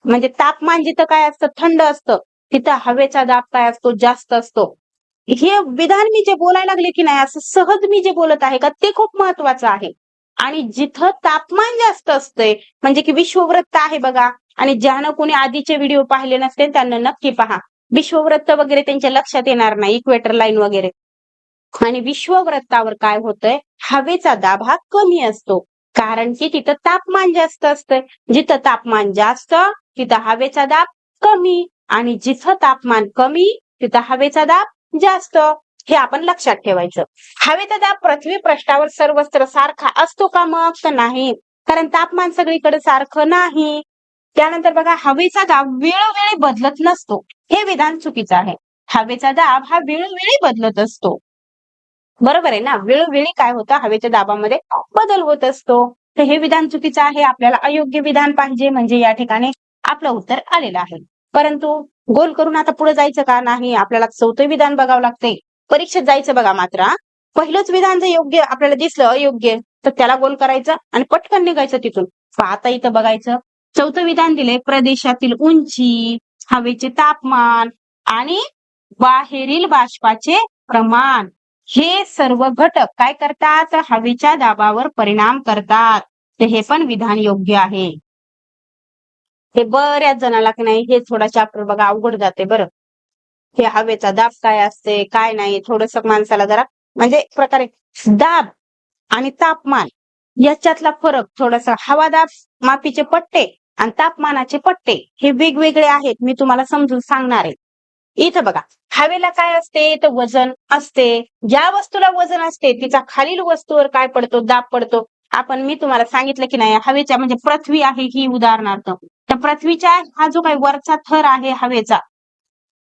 A: म्हणजे तापमान जिथं काय असतं थंड असतं, तिथं हवेचा दाब काय असतो जास्त असतो. हे विधान मी जे बोलायला लागले की नाही, असं सहज मी जे बोलत आहे का, ते खूप महत्वाचं आहे. आणि जिथं तापमान जास्त असतंय, म्हणजे की विषुववृत्त आहे बघा, आणि ज्यानं कोणी आधीचे व्हिडिओ पाहिले नसते त्यांना नक्की पहा. विषुववृत्त वगैरे त्यांच्या लक्षात येणार नाही, इक्वेटर लाईन वगैरे. आणि विश्ववृत्तावर काय होतंय, हवेचा दाब हा कमी असतो, कारण की तिथं तापमान जास्त असतंय. जिथं तापमान जास्त तिथं हवेचा दाब कमी, आणि जिथं तापमान कमी तिथं हवेचा दाब जास्त. हे आपण लक्षात ठेवायचं. हवेचा दाब पृथ्वी पृष्ठावर सर्वत्र सारखा असतो का? मग तर नाही, कारण तापमान सगळीकडे सारखं नाही. त्यानंतर बघा, हवेचा दाब वेळोवेळी बदलत नसतो. हे विधान चुकीचं आहे. हवेचा दाब हा वेळोवेळी बदलत असतो. बरोबर आहे ना? वेळोवेळी काय होतं, हवेच्या दाबामध्ये बदल होत असतो. तर हे विधान चुकीचं आहे. आपल्याला अयोग्य विधान पाहिजे, म्हणजे या ठिकाणी आपलं उत्तर आलेलं आहे. परंतु गोल करून आता पुढे जायचं का? नाही, आपल्याला चौथं विधान बघावं लागतंय. परीक्षेत जायचं बघा मात्र. पहिलंच विधान जर योग्य आपल्याला दिसलं अयोग्य, तर त्याला गोल करायचं आणि पटकन निघायचं तिथून. आता इथं बघायचं, चौथं विधान दिले, प्रदेशातील उंची, हवेचे तापमान आणि बाहेरील बाष्पाचे प्रमाण, हे सर्व घटक काय करतात? हवेच्या दाबावर परिणाम करतात. तर हे पण विधान योग्य आहे. हे बऱ्याच जणाला की नाही, हे थोडा चॅप्टर बघा अवघड जाते बरं. हे हवेचा दाब काय असते काय नाही, थोडस माणसाला जरा म्हणजे प्रकारे दाब आणि तापमान याच्यातला फरक थोडासा, हवा दाब मापीचे पट्टे आणि तापमानाचे पट्टे हे वेगवेगळे आहेत. मी तुम्हाला समजून सांगणार आहे. इथं बघा, हवेला काय असते तर वजन असते. ज्या वस्तूला वजन असते तिचा खालील वस्तूवर काय पडतो? दाब पडतो. मी तुम्हाला सांगितलं की नाही, हवेच्या म्हणजे पृथ्वी आहे ही उदाहरणार्थ, त्या पृथ्वीच्या हा जो काही वरचा थर आहे हवेचा,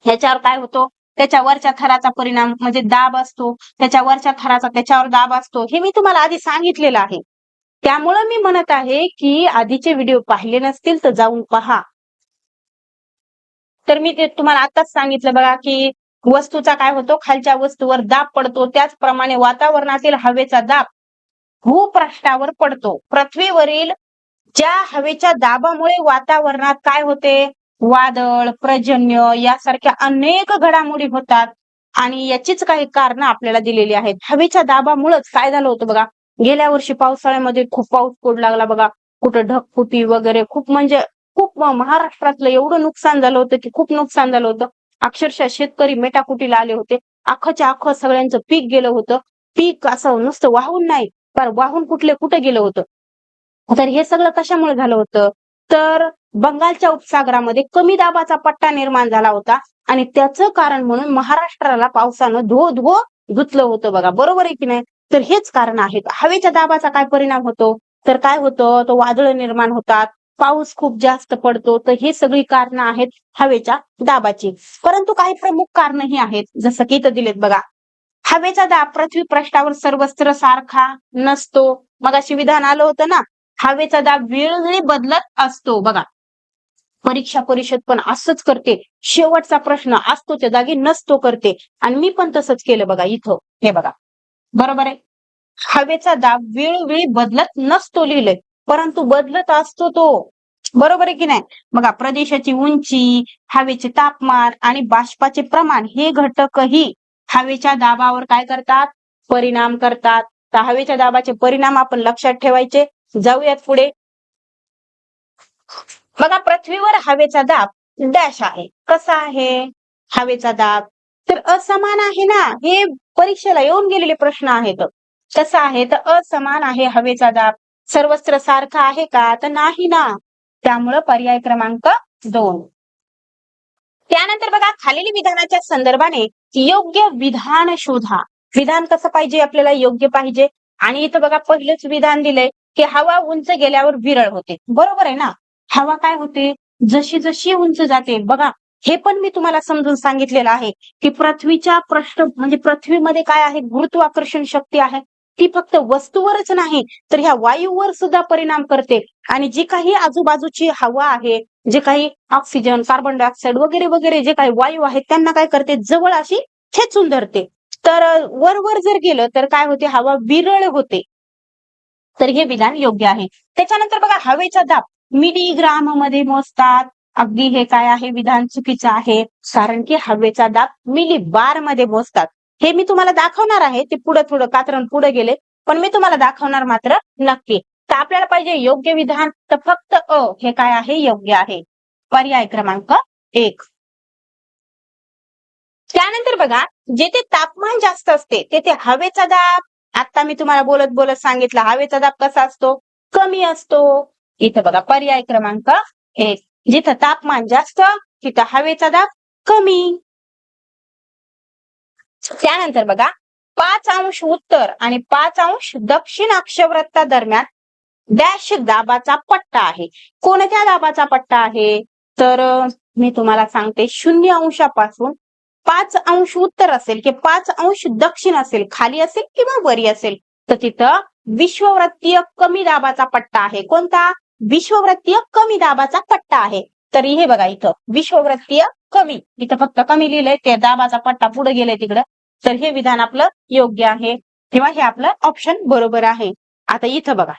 A: ह्याच्यावर काय होतो? त्याच्या वरच्या थराचा परिणाम म्हणजे दाब असतो, त्याच्या वरच्या थराचा त्याच्यावर दाब असतो. हे मी तुम्हाला आधी सांगितलेलं आहे. त्यामुळं मी म्हणत आहे की आधीचे व्हिडिओ पाहिले नसतील तर जाऊन पहा. तर मी ते तुम्हाला आताच सांगितलं बघा, की वस्तूचा काय होतो, खालच्या वस्तूवर दाब पडतो. त्याचप्रमाणे वातावरणातील हवेचा दाब भूपृष्ठावर पडतो. पृथ्वीवरील ज्या हवेच्या दाबामुळे वातावरणात काय होते, वादळ, पर्जन्य यासारख्या अनेक घडामोडी होतात. आणि याचीच काही कारण आपल्याला दिलेली आहेत. हवेच्या दाबामुळेच काय झालं होतं बघा, गेल्या वर्षी पावसाळ्यामध्ये खूप पाऊस पडू लागला बघा. कुठं ढगफुटी वगैरे खूप, म्हणजे खूप महाराष्ट्रातलं एवढं नुकसान झालं होतं की खूप नुकसान झालं होतं. अक्षरशः शेतकरी मेटाकुटीला आले होते. अख्खच्या अख्खं सगळ्यांचं पीक गेलं होतं. पीक असं नुसतं वाहून नाही, तर वाहून कुठं गेलं होतं. तर हे सगळं कशामुळे झालं होतं, तर बंगालच्या उपसागरामध्ये कमी दाबाचा पट्टा निर्माण झाला होता, आणि त्याचं कारण म्हणून महाराष्ट्राला पावसानं धो धुतलं होतं बघा. बरोबर आहे की नाही? तर हेच कारण आहे. हवेच्या दाबाचा काय परिणाम होतो, तर काय होतं, तो वादळ निर्माण होतात, पाऊस खूप जास्त पडतो. तर ही सगळी कारणं आहेत हवेच्या दाबाची. परंतु काही प्रमुख कारणही आहेत, जसं की इथं दिलेत बघा. हवेचा दाब पृथ्वी पृष्ठावर सर्वत्र सारखा नसतो. मगाशी विधान आलं होतं ना, हवेचा दाब वेळोवेळी बदलत असतो. बघा, परीक्षा परिषद पण असंच करते, शेवटचा प्रश्न असतो त्या जागी नसतो करते. आणि मी पण तसंच केलं बघा इथं. हे बघा, बरोबर आहे. हवेचा दाब वेळोवेळी बदलत नसतो लिहिलंय, परंतु बदलत असतो तो. बरोबर आहे की नाही? बघा, प्रदेशाची उंची, हवेचे तापमान आणि बाष्पाचे प्रमाण हे घटकही हवेच्या दाबावर काय करतात? परिणाम करतात. तर हवेच्या दाबाचे परिणाम आपण लक्षात ठेवायचे. जाऊयात पुढे. बघा, पृथ्वीवर हवेचा दाब डॅश आहे. कसा आहे हवेचा दाब? तर असमान आहे ना. हे परीक्षेला येऊन गेलेले प्रश्न आहेत. कसा आहे तर असमान आहे हवेचा दाब. सर्वत्र सारखा आहे का? तर नाही ना. त्यामुळं पर्याय क्रमांक 2. त्यानंतर बघा, खालील विधानाच्या संदर्भाने योग्य विधान शोधा. विधान कसं पाहिजे आपल्याला? योग्य पाहिजे. आणि इथं बघा, पहिलंच विधान दिलंय की हवा उंच गेल्यावर विरळ होते. बरोबर आहे ना? हवा काय होते, जशी जशी उंच जाते बघा. हे पण मी तुम्हाला समजून सांगितलेलं आहे की पृथ्वीच्या म्हणजे पृथ्वीमध्ये काय आहे, गुरुत्वाकर्षण शक्ती आहे. ती फक्त वस्तूवरच नाही, तर ह्या वायूवर सुद्धा परिणाम करते. आणि जी काही आजूबाजूची हवा आहे, जे काही ऑक्सिजन, कार्बन डायऑक्साईड वगैरे वगैरे जे काही वायू आहेत, त्यांना काय करते, जवळ अशी खेचून धरते. तर वर जर गेलं तर काय होते, हवा विरळ होते. तर हे विधान योग्य आहे. त्याच्यानंतर बघा हवेचा दाब मिलीग्राम मध्ये मोजतात. अगदी हे काय आहे विधान चुकीचं आहे, कारण की हवेचा दाब मिलीबार मध्ये मोजतात. हे मी तुम्हाला दाखवणार आहे, ते पुढे थोडं कारण पुढे गेले, पण मी तुम्हाला दाखवणार मात्र नक्की. तर आपल्याला पाहिजे योग्य विधान, तर फक्त हे काय आहे योग्य आहे. पर्याय क्रमांक 1. त्यानंतर बघा जेथे तापमान जास्त असते तेथे हवेचा दाब, आता मी तुम्हाला बोलत बोलत सांगितलं हवेचा दाब कसा असतो, कमी असतो. इथं बघा पर्याय क्रमांक 1. जिथं तापमान जास्त तिथं हवेचा दाब कमी. त्यानंतर बघा 5° उत्तर आणि 5° दक्षिण अक्षवृत्तादरम्यान डॅश दाबाचा पट्टा आहे. कोणत्या दाबाचा पट्टा आहे, तर मी तुम्हाला सांगते 0° 5° उत्तर असेल की 5° दक्षिण असेल, खाली असेल किंवा वरी असेल, तर तिथं विश्ववृत्तीय कमी दाबाचा पट्टा आहे. कोणता? विश्ववृत्तीय कमी दाबाचा पट्टा आहे. तर हे बघा इथं विश्ववृत्तीय कमी, इथं फक्त कमी लिहिलंय, ते दाबाचा पट्टा पुढे गेलाय तिकडं. तर हे विधान आपलं योग्य आहे, तेव्हा हे आपलं ऑप्शन बरोबर आहे. आता इथं बघा,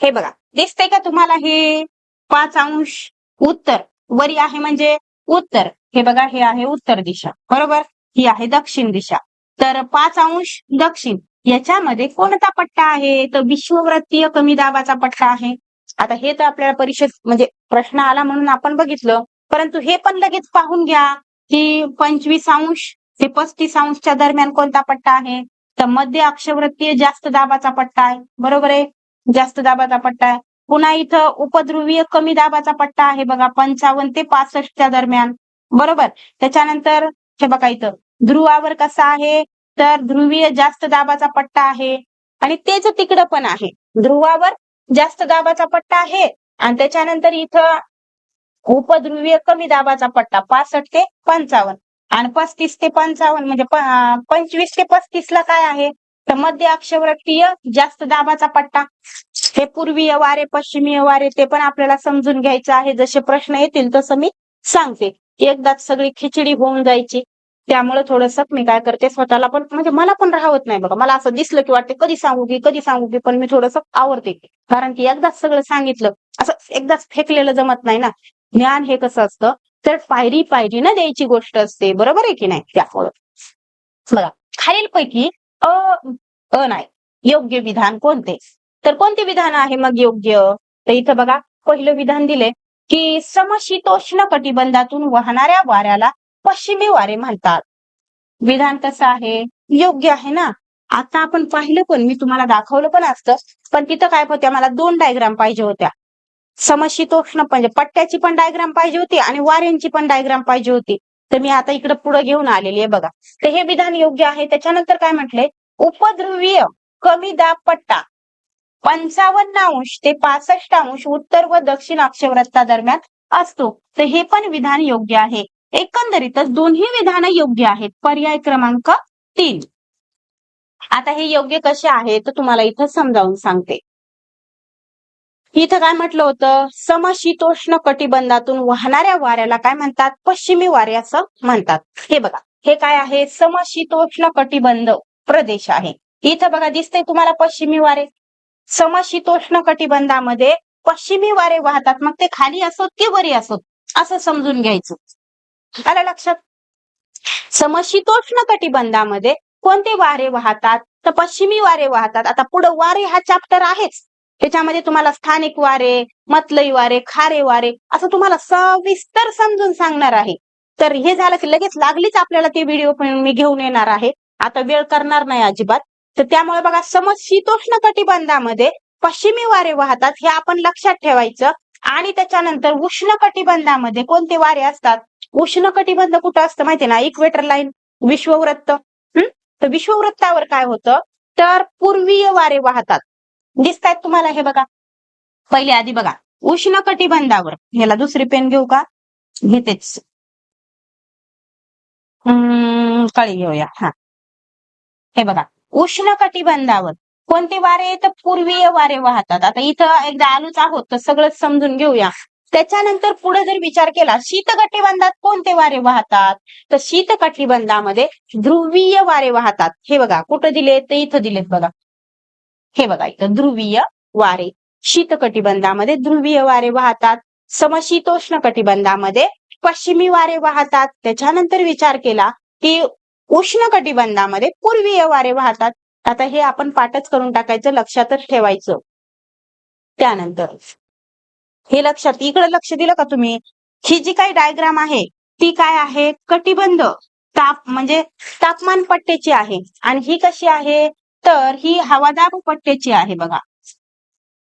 A: हे बघा दिसतंय का तुम्हाला, हे 5° उत्तर वरी आहे म्हणजे उत्तर. हे बघा हे आहे उत्तर दिशा, बरोबर, ही आहे दक्षिण दिशा. तर 5° दक्षिण याच्यामध्ये कोणता पट्टा आहे, तर विश्ववृत्तीय कमी दाबाचा पट्टा आहे. आता हे तर आपल्याला परीक्षेत म्हणजे प्रश्न आला म्हणून आपण बघितलं, परंतु हे पण लगेच पाहून घ्या की 25° ते 35° दरम्यान कोणता पट्टा आहे, तर मध्य अक्षवृत्तीय जास्त दाबाचा पट्टा आहे. बरोबर आहे, जास्त दाबाचा पट्टा आहे. पुन्हा इथं उपध्रुवीय कमी दाबाचा पट्टा आहे बघा 55 ते 65 दरम्यान. बरोबर. त्याच्यानंतर हे बघा इथं ध्रुवावर कसा आहे, तर ध्रुवीय जास्त दाबाचा पट्टा आहे आणि तेच तिकडं पण आहे. ध्रुवावर जास्त दाबाचा पट्टा आहे आणि त्याच्यानंतर इथं उपध्रुवीय कमी दाबाचा पट्टा 65 ते 55 आणि 35 ते 55 म्हणजे 25 ते 35 ला काय आहे, तर मध्य अक्षवृत्तीय जास्त दाबाचा पट्टा. हे पूर्वीय वारे पश्चिमीय वारे ते पण आपल्याला समजून घ्यायचं आहे. जसे प्रश्न येतील तसं मी सांगते, एकदाच सगळी खिचडी होऊन जायची. त्यामुळे थोडंसं मी काय करते, स्वतःला पण म्हणजे मला पण राहत नाही बघा, मला असं दिसलं की वाटते कधी सांगू की, पण मी थोडंसं आवरते, कारण की एकदाच सगळं सांगितलं असं एकदाच फेकलेलं जमत नाही ना. ज्ञान हे कसं असतं, तर पायरी न द्यायची गोष्ट असते, बरोबर आहे की नाही. त्यामुळं बघा खालीलपैकी नाही योग्य विधान कोणते, तर कोणते विधान आहे मग योग्य, तर इथं बघा पहिलं विधान दिले की समशीतोष्ण कटिबंधातून वाहणाऱ्या वाऱ्याला पश्चिमी वारे म्हणतात. विधान कसं आहे, योग्य आहे ना. आता आपण पाहिलं पण, मी तुम्हाला दाखवलं पण असतं, पण तिथं काय होत्या, मला 2 डायग्राम पाहिजे होत्या. समशीतोष्ण म्हणजे पट्ट्याची पण डायग्राम पाहिजे होती आणि वाऱ्यांची पण डायग्राम पाहिजे होती. तर मी आता इकडे पुढे घेऊन आलेली आहे बघा. तर हे विधान योग्य आहे. त्याच्यानंतर काय म्हटलंय, उपध्रुवीय कमी दाब पट्टा 55° ते 65° उत्तर व दक्षिण अक्षवृत्तादरम्यान असतो. तर हे पण विधान योग्य आहे. एकंदरीतच दोन्ही विधान योग्य आहेत. पर्याय क्रमांक 3. आता हे योग्य कसे आहे, तर तुम्हाला इथं समजावून सांगते. इथं काय म्हटलं होतं, समशीतोष्ण कटिबंधातून वाहणाऱ्या वाऱ्याला काय म्हणतात, पश्चिमी वारे असं म्हणतात. हे बघा हे काय आहे, समशीतोष्ण कटिबंध प्रदेश आहे. इथं बघा दिसतंय तुम्हाला पश्चिमी वारे. समशीतोष्ण कटिबंधामध्ये पश्चिमी वारे वाहतात, मग ते खाली असोत की वरी असोत असं समजून घ्यायचं. आलं लक्षात. समशीतोष्ण कटिबंधामध्ये कोणते वारे वाहतात, तर पश्चिमी वारे वाहतात. आता पुढे वारे हा चॅप्टर आहेच, त्याच्यामध्ये तुम्हाला स्थानिक वारे, मतलई वारे, खारे वारे असं तुम्हाला सविस्तर समजून सांगणार आहे. तर हे झालं की लगेच लागलीच आपल्याला ते व्हिडिओ पण मी घेऊन येणार आहे. आता वेळ करणार नाही अजिबात. तर त्यामुळे बघा समशीतोष्ण कटिबंधामध्ये पश्चिमी वारे वाहतात हे आपण लक्षात ठेवायचं. आणि त्याच्यानंतर उष्ण कटिबंधामध्ये कोणते वारे असतात, उष्ण कटिबंध कुठं असतं माहितीये ना, इक्वेटर लाईन, विश्ववृत्त. तर विश्ववृत्तावर काय होतं, तर पूर्वीय वारे वाहतात. दिसतायत तुम्हाला हे बघा. पहिले आधी बघा उष्ण कटिबंधावर, ह्याला दुसरी पेन घेऊ का, घेतेच, कळी घेऊया. हा हे बघा उष्ण कटिबंधावर कोणते वारे, तर पूर्वीय वारे वाहतात. आता इथं एकदा आलोच आहोत तर सगळंच समजून घेऊया. त्याच्यानंतर पुढे जर विचार केला, शीत कटिबंधात कोणते वारे वाहतात, तर शीत कटिबंधामध्ये ध्रुवीय वारे वाहतात. हे बघा कुठं दिले, तर इथं दिलेत बघा. हे बघा इथं ध्रुवीय वारे. शीत कटिबंधामध्ये ध्रुवीय वारे वाहतात. समशीतोष्ण कटिबंधामध्ये पश्चिमी वारे वाहतात. त्याच्यानंतर विचार केला की उष्ण कटिबंधामध्ये पूर्वीय वारे वाहतात. आता हे आपण पाठच करून टाकायचं, लक्षातच ठेवायचं. त्यानंतर हे लक्षात, इकडे लक्ष दिलं का तुम्ही? ही जी काही डायग्राम आहे ती काय आहे? कटिबंध म्हणजे तापमान पट्ट्याची आहे. आणि ही कशी आहे? तर ही हवादाब पट्ट्याची आहे बघा.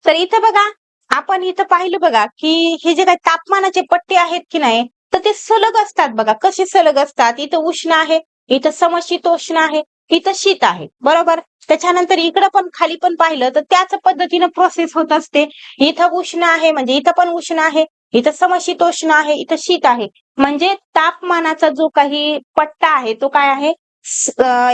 A: तर इथं बघा, आपण इथं पाहिलं बघा की हे जे काही तापमानाचे पट्टे आहेत की नाही, तर ते सलग असतात बघा. कसे सलग असतात? इथं उष्ण आहे, इथं समशीतोष्ण आहे, इथं शीत आहे, बरोबर. त्याच्यानंतर इकडं पण खाली पण पाहिलं तर त्याच पद्धतीनं प्रोसेस होत असते. इथं उष्ण आहे म्हणजे इथं पण उष्ण आहे, इथं समशीतोष्ण आहे, इथं शीत आहे. म्हणजे तापमानाचा जो काही पट्टा आहे तो काय आहे?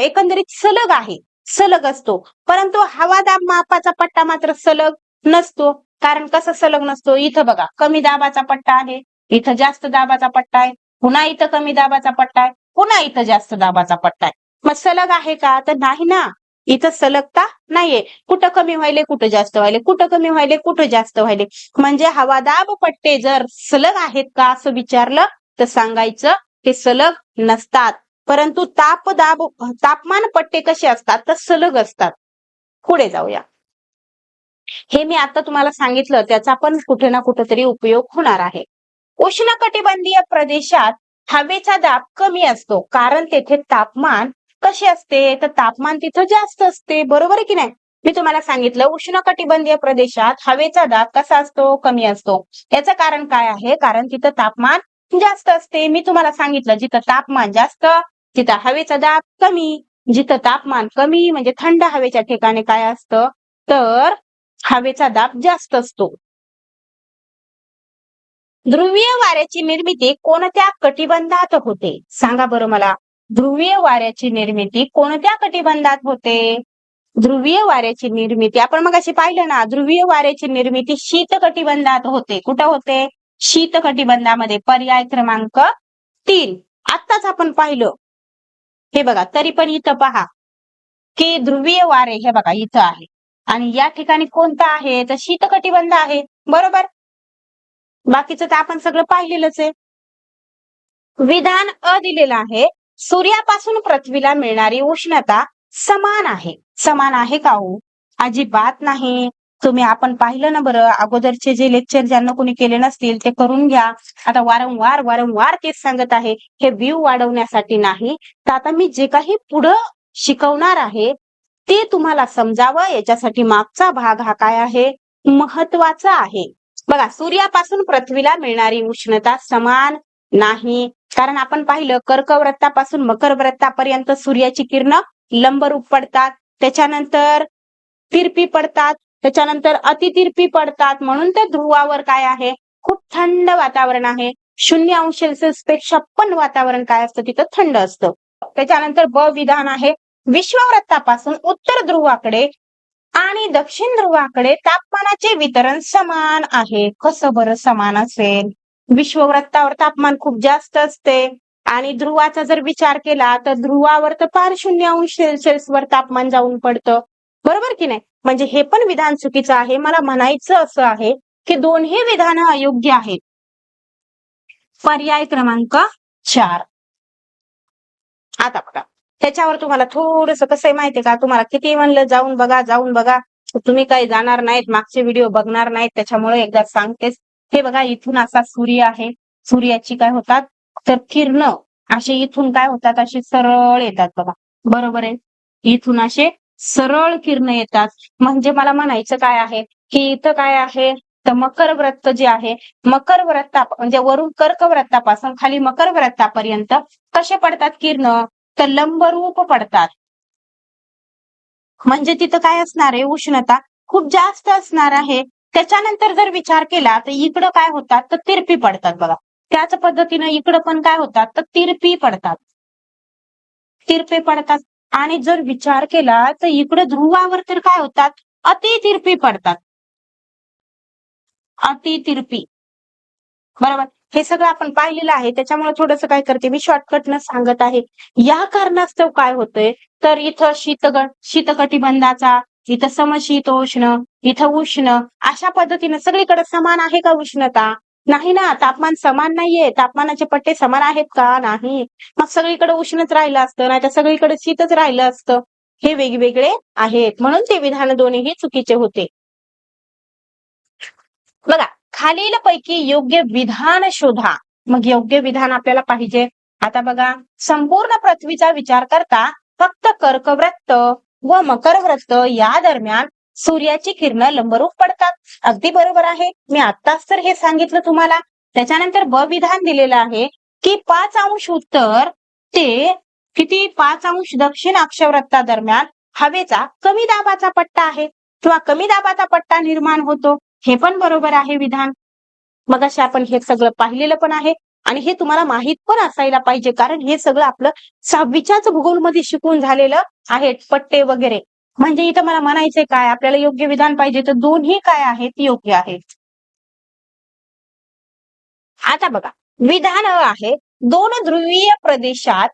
A: एकंदरीत सलग आहे, सलग असतो. परंतु हवादाब मापाचा पट्टा मात्र सलग नसतो. कारण कसं सलग नसतो? इथं बघा कमी दाबाचा पट्टा आहे, इथं जास्त दाबाचा पट्टा आहे, पुन्हा इथं कमी दाबाचा पट्टा आहे, पुन्हा इथं जास्त दाबाचा पट्टा आहे. मग सलग आहे का? तर नाही ना. इथं सलगता नाहीये. कुठं कमी व्हायले, कुठं जास्त व्हायले, कुठं कमी व्हायले, कुठं जास्त व्हायले. म्हणजे हवादाब पट्टे जर सलग आहेत का असं विचारलं तर सांगायचं ते सलग नसतात. परंतु तापमान पट्टे कसे असतात? तर सलग असतात. पुढे जाऊया. हे मी आता तुम्हाला सांगितलं, त्याचा पण कुठे ना कुठेतरी उपयोग होणार आहे. उष्णकटिबंधीय प्रदेशात हवेचा दाब कमी असतो, कारण तेथे तापमान कसे असते? तर तापमान तिथं जास्त असते, बरोबर आहे की नाही? मी तुम्हाला सांगितलं उष्णकटिबंधीय प्रदेशात हवेचा दाब कसा असतो? कमी असतो. याचं कारण काय आहे? कारण तिथं तापमान जास्त असते. मी तुम्हाला सांगितलं जिथं तापमान जास्त तिथं हवेचा दाब कमी. जिथं तापमान कमी म्हणजे थंड हवेच्या ठिकाणी काय असतं? तर हवेचा दाब जास्त असतो. ध्रुवीय वाऱ्याची निर्मिती कोणत्या कटिबंधात होते? सांगा बरं मला. ध्रुवीय वाऱ्याची निर्मिती कोणत्या कटिबंधात होते? ध्रुवीय वाऱ्याची निर्मिती आपण मगाशी पाहिलं ना, ध्रुवीय वाऱ्याची निर्मिती शीत कटिबंधात होते. कुठं होते? शीत कटिबंधामध्ये. पर्याय क्रमांक 3. आत्ताच आपण पाहिलं. हे बघा, तरी पण इथं पहा की ध्रुवीय वारे हे बघा इथं आहे आणि या ठिकाणी कोणतं आहे? तर शीत कटिबंध आहे, बरोबर. बाकीचं तर आपण सगळं पाहिलेलंच आहे. विधान अ दिलेलं आहे. सूर्यापासून पृथ्वीला मिळणारी उष्णता समान आहे. समान आहे का हो? अजिबात नाही. तुम्ही आपण पाहिलं ना बरं, अगोदरचे जे लेक्चर ज्यांना कोणी केले नसतील ते करून घ्या. आता वारंवार तेच सांगत आहे, हे व्ह्यू वाढवण्यासाठी नाही, तर आता मी जे काही पुढं शिकवणार आहे ते तुम्हाला समजावं, याच्यासाठी मागचा भाग हा काय आहे? महत्वाचा आहे. बघा, सूर्यापासून पृथ्वीला मिळणारी उष्णता समान नाही. कारण आपण पाहिलं कर्कवृत्तापासून मकर वृत्तापर्यंत सूर्याची किरण लंबरूप पडतात, त्याच्यानंतर तिरपी पडतात, त्याच्यानंतर अतितिरपी पडतात. म्हणून त्या ध्रुवावर काय आहे? खूप थंड वातावरण आहे. 0°C पेक्षा पण वातावरण काय असतं? तिथं थंड असतं. त्याच्यानंतर ब विधान आहे. विश्ववृत्तापासून उत्तर ध्रुवाकडे आणि दक्षिण ध्रुवाकडे तापमानाचे वितरण समान आहे. कसं बरं समान असेल? विश्ववृत्तावर तापमान खूप जास्त असते आणि ध्रुवाचा जर विचार केला तर ध्रुवावर तर फार 0°C वर तापमान जाऊन पडतं, बरोबर की नाही? म्हणजे हे पण विधान चुकीचं आहे. मला म्हणायचं असं आहे की दोन्ही विधानं अयोग्य आहेत. पर्याय क्रमांक 4. आता बघा, त्याच्यावर तुम्हाला थोडंसं कसं आहे माहितीये का? तुम्हाला किती म्हणलं जाऊन बघा, तुम्ही काही जाणार नाहीत, मागचे व्हिडिओ बघणार नाहीत, त्याच्यामुळे एकदा सांगतेच. हे बघा, इथून असा सूर्य आहे. सूर्याची काय होतात? तर किरण असे इथून काय होतात? असे सरळ येतात बघा, बरोबर आहे. इथून असे सरळ किरण येतात. म्हणजे मला म्हणायचं काय आहे की इथं काय आहे? तर मकर व्रत जे आहे, मकर व्रता म्हणजे वरून कर्क व्रतापासून खाली मकर व्रतापर्यंत कसे पडतात किरण? तर लंबरूप पडतात. म्हणजे तिथं काय असणार आहे? उष्णता खूप जास्त असणार आहे. त्याच्यानंतर जर विचार केला तर इकडं काय होतात? तर तिरपी पडतात बघा. त्याच पद्धतीनं इकडं पण काय होतात? तर तिरपी पडतात. तिरपे पडतात. आणि जर विचार केला तर इकडे ध्रुवावर तर काय होतात? अति तिरपी पडतात. अति तिरपी, बरोबर. हे सगळं आपण पाहिलेलं आहे. त्याच्यामुळे थोडंसं काय करते मी शॉर्टकटनं सांगत आहे. या कारणास्तव काय होतंय? तर इथं शीतकटिबंधाचा इथं समशीतोष्ण, इथं उष्ण, अशा पद्धतीने सगळीकडे समान आहे का उष्णता? नाही ना, तापमान समान नाहीये. तापमानाचे पट्टे समान आहेत का? नाही. मग सगळीकडे उष्णच राहिलं असतं, नाही तर सगळीकडे शीतच राहिलं असतं. हे वेगवेगळे आहेत, म्हणून ते विधान दोन्हीही चुकीचे होते. बघा, खालीलपैकी योग्य विधान शोधा. मग योग्य विधान आपल्याला पाहिजे. आता बघा, संपूर्ण पृथ्वीचा विचार करता फक्त कर्कवृत्त व मकर वृत्त या दरम्यान सूर्याची किरण लंबरूप पडतात. अगदी बरोबर आहे. मी आत्ताच तर हे सांगितलं तुम्हाला. त्याच्यानंतर ब विधान दिलेलं आहे की 5 अंश उत्तर ते किती 5 अंश दक्षिण अक्षवृत्तादरम्यान हवेचा कमी दाबाचा पट्टा आहे किंवा कमी दाबाचा पट्टा निर्माण होतो. हे पण बरोबर आहे विधान. मग असे आपण हे सगळं पाहिलेलं पण आहे आणि हे तुम्हाला माहित पण असायला पाहिजे, कारण हे सगळं आपलं 6वीच्याच भूगोलमध्ये शिकून झालेलं आहे, पट्टे वगैरे. म्हणजे इथं मला म्हणायचंय काय, आपल्याला योग्य विधान पाहिजे तर दोन्ही काय आहेत, योग्य आहेत. आता बघा, विधान आहे 2 ध्रुवीय प्रदेशात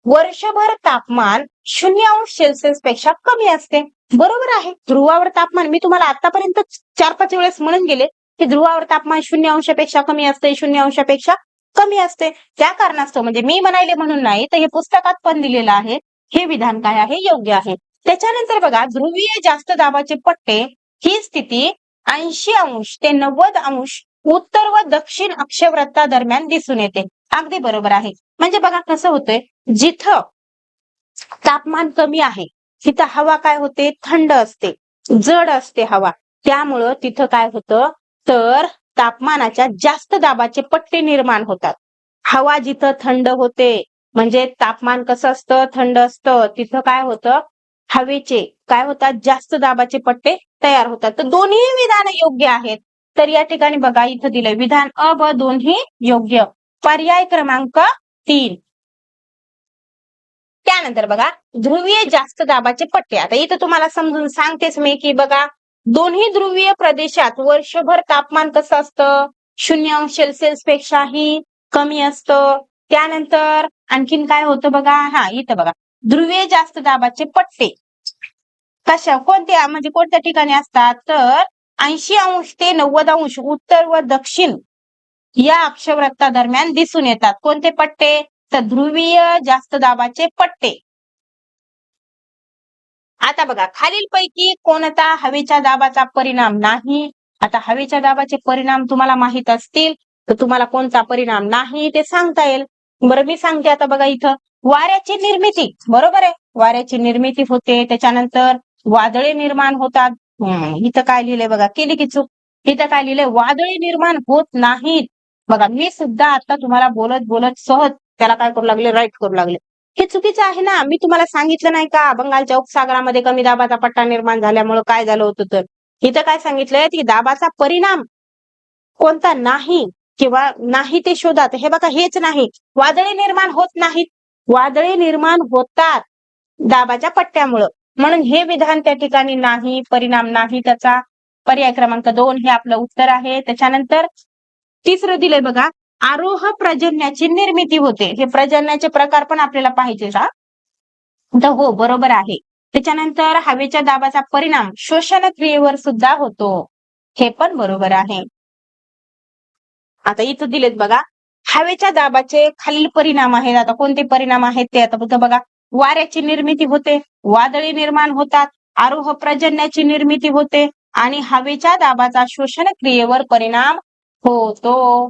A: वर्षभर तापमान 0 अंश सेल्सिअस पेक्षा कमी असते. बरोबर आहे. ध्रुवावर तापमान मी तुम्हाला आतापर्यंत 4-5 वेळेस म्हणून गेले की ध्रुवावर तापमान 0 अंशापेक्षा कमी असते, 0 अंशापेक्षा कमी असते. त्या कारणास्तव म्हणजे मी म्हणायले म्हणून नाही, तर हे पुस्तकात पण दिलेलं आहे. हे विधान काय आहे, योग्य आहे. त्याच्यानंतर बघा, ध्रुवीय जास्त दाबाचे पट्टे ही स्थिती 80 अंश ते 90 अंश उत्तर व दक्षिण अक्षवृत्तादरम्यान दिसून येते. अगदी बरोबर आहे. म्हणजे बघा कसं होतंय, जिथं तापमान कमी आहे तिथं हवा काय होते, थंड असते, जड असते हवा. त्यामुळं तिथं काय होतं, तर तापमानाच्या जास्त दाबाचे पट्टे निर्माण होतात. हवा जिथं थंड होते म्हणजे तापमान कसं असतं, थंड असतं, तिथं काय होतं, हवेचे काय होतात, जास्त दाबाचे पट्टे तयार होतात. तर दोन्ही विधान योग्य आहेत. तर या ठिकाणी बघा, इथं दिलंय विधान अ ब दोन्ही योग्य. पर्याय क्रमांक 3. त्यानंतर बघा, ध्रुवीय जास्त दाबाचे पट्टे. आता इथं तुम्हाला समजून सांगतेच मी की बघा, दोन्ही ध्रुवीय प्रदेशात वर्षभर तापमान कसं असतं, 0 अंश सेल्सिअस पेक्षाही कमी असतं. त्यानंतर आणखीन काय होतं बघा, इथं बघा, ध्रुवीय जास्त दाबाचे पट्टे कोणत्या म्हणजे कोणत्या ठिकाणी असतात, तर 80 अंश ते 90 अंश उत्तर व दक्षिण या अक्षवृत्तादरम्यान दिसून येतात. कोणते पट्टे, तर ध्रुवीय जास्त दाबाचे पट्टे. आता बघा, खालीलपैकी कोणता हवेच्या दाबाचा परिणाम नाही. आता हवेच्या दाबाचे परिणाम तुम्हाला माहित असतील तर तुम्हाला कोणता परिणाम नाही ते सांगता येईल. बरं, मी सांगते. आता बघा, इथं वाऱ्याची निर्मिती, बरोबर आहे, वाऱ्याची निर्मिती होते. त्याच्यानंतर वादळे निर्माण होतात. इथं काय लिहिलंय बघा, केली की चूक. इथं काय लिहिलंय, वादळे निर्माण होत नाहीत. बघा, मी सुद्धा आता तुम्हाला बोलत बोलत सहज त्याला काय करू लागले, राईट करू लागले. हे चुकीचं आहे ना. मी तुम्हाला सांगितलं नाही का, बंगालच्या उपसागरामध्ये कमी दाबाचा पट्टा निर्माण झाल्यामुळे काय झालं होतं, तर इथं काय सांगितलंय की दाबाचा परिणाम कोणता नाही किंवा नाही ते शोधा. हे बघा, हेच नाही, वादळे निर्माण होत नाहीत, वादळे निर्माण होतात दाबाच्या पट्ट्यामुळं. म्हणून हे विधान त्या ठिकाणी नाही, परिणाम नाही त्याचा. पर्याय क्रमांक 2 हे आपलं उत्तर आहे. त्याच्यानंतर तिसरं दिलंय बघा, आरोह पर्जन्याची निर्मिती होते. हे पर्जन्याचे प्रकार पण आपल्याला पाहिजे का, तर हो, बरोबर आहे. त्याच्यानंतर हवेच्या दाबाचा परिणाम शोषण क्रियेवर सुद्धा होतो. हे पण बरोबर आहे. आता इथं दिलेत बघा, हवेच्या दाबाचे खालील परिणाम आहेत. आता कोणते परिणाम आहेत ते आता बघा, वाऱ्याची निर्मिती होते, वादळे निर्माण होतात, आरोह पर्जन्याची निर्मिती होते आणि हवेच्या दाबाचा शोषण क्रियेवर परिणाम होतो.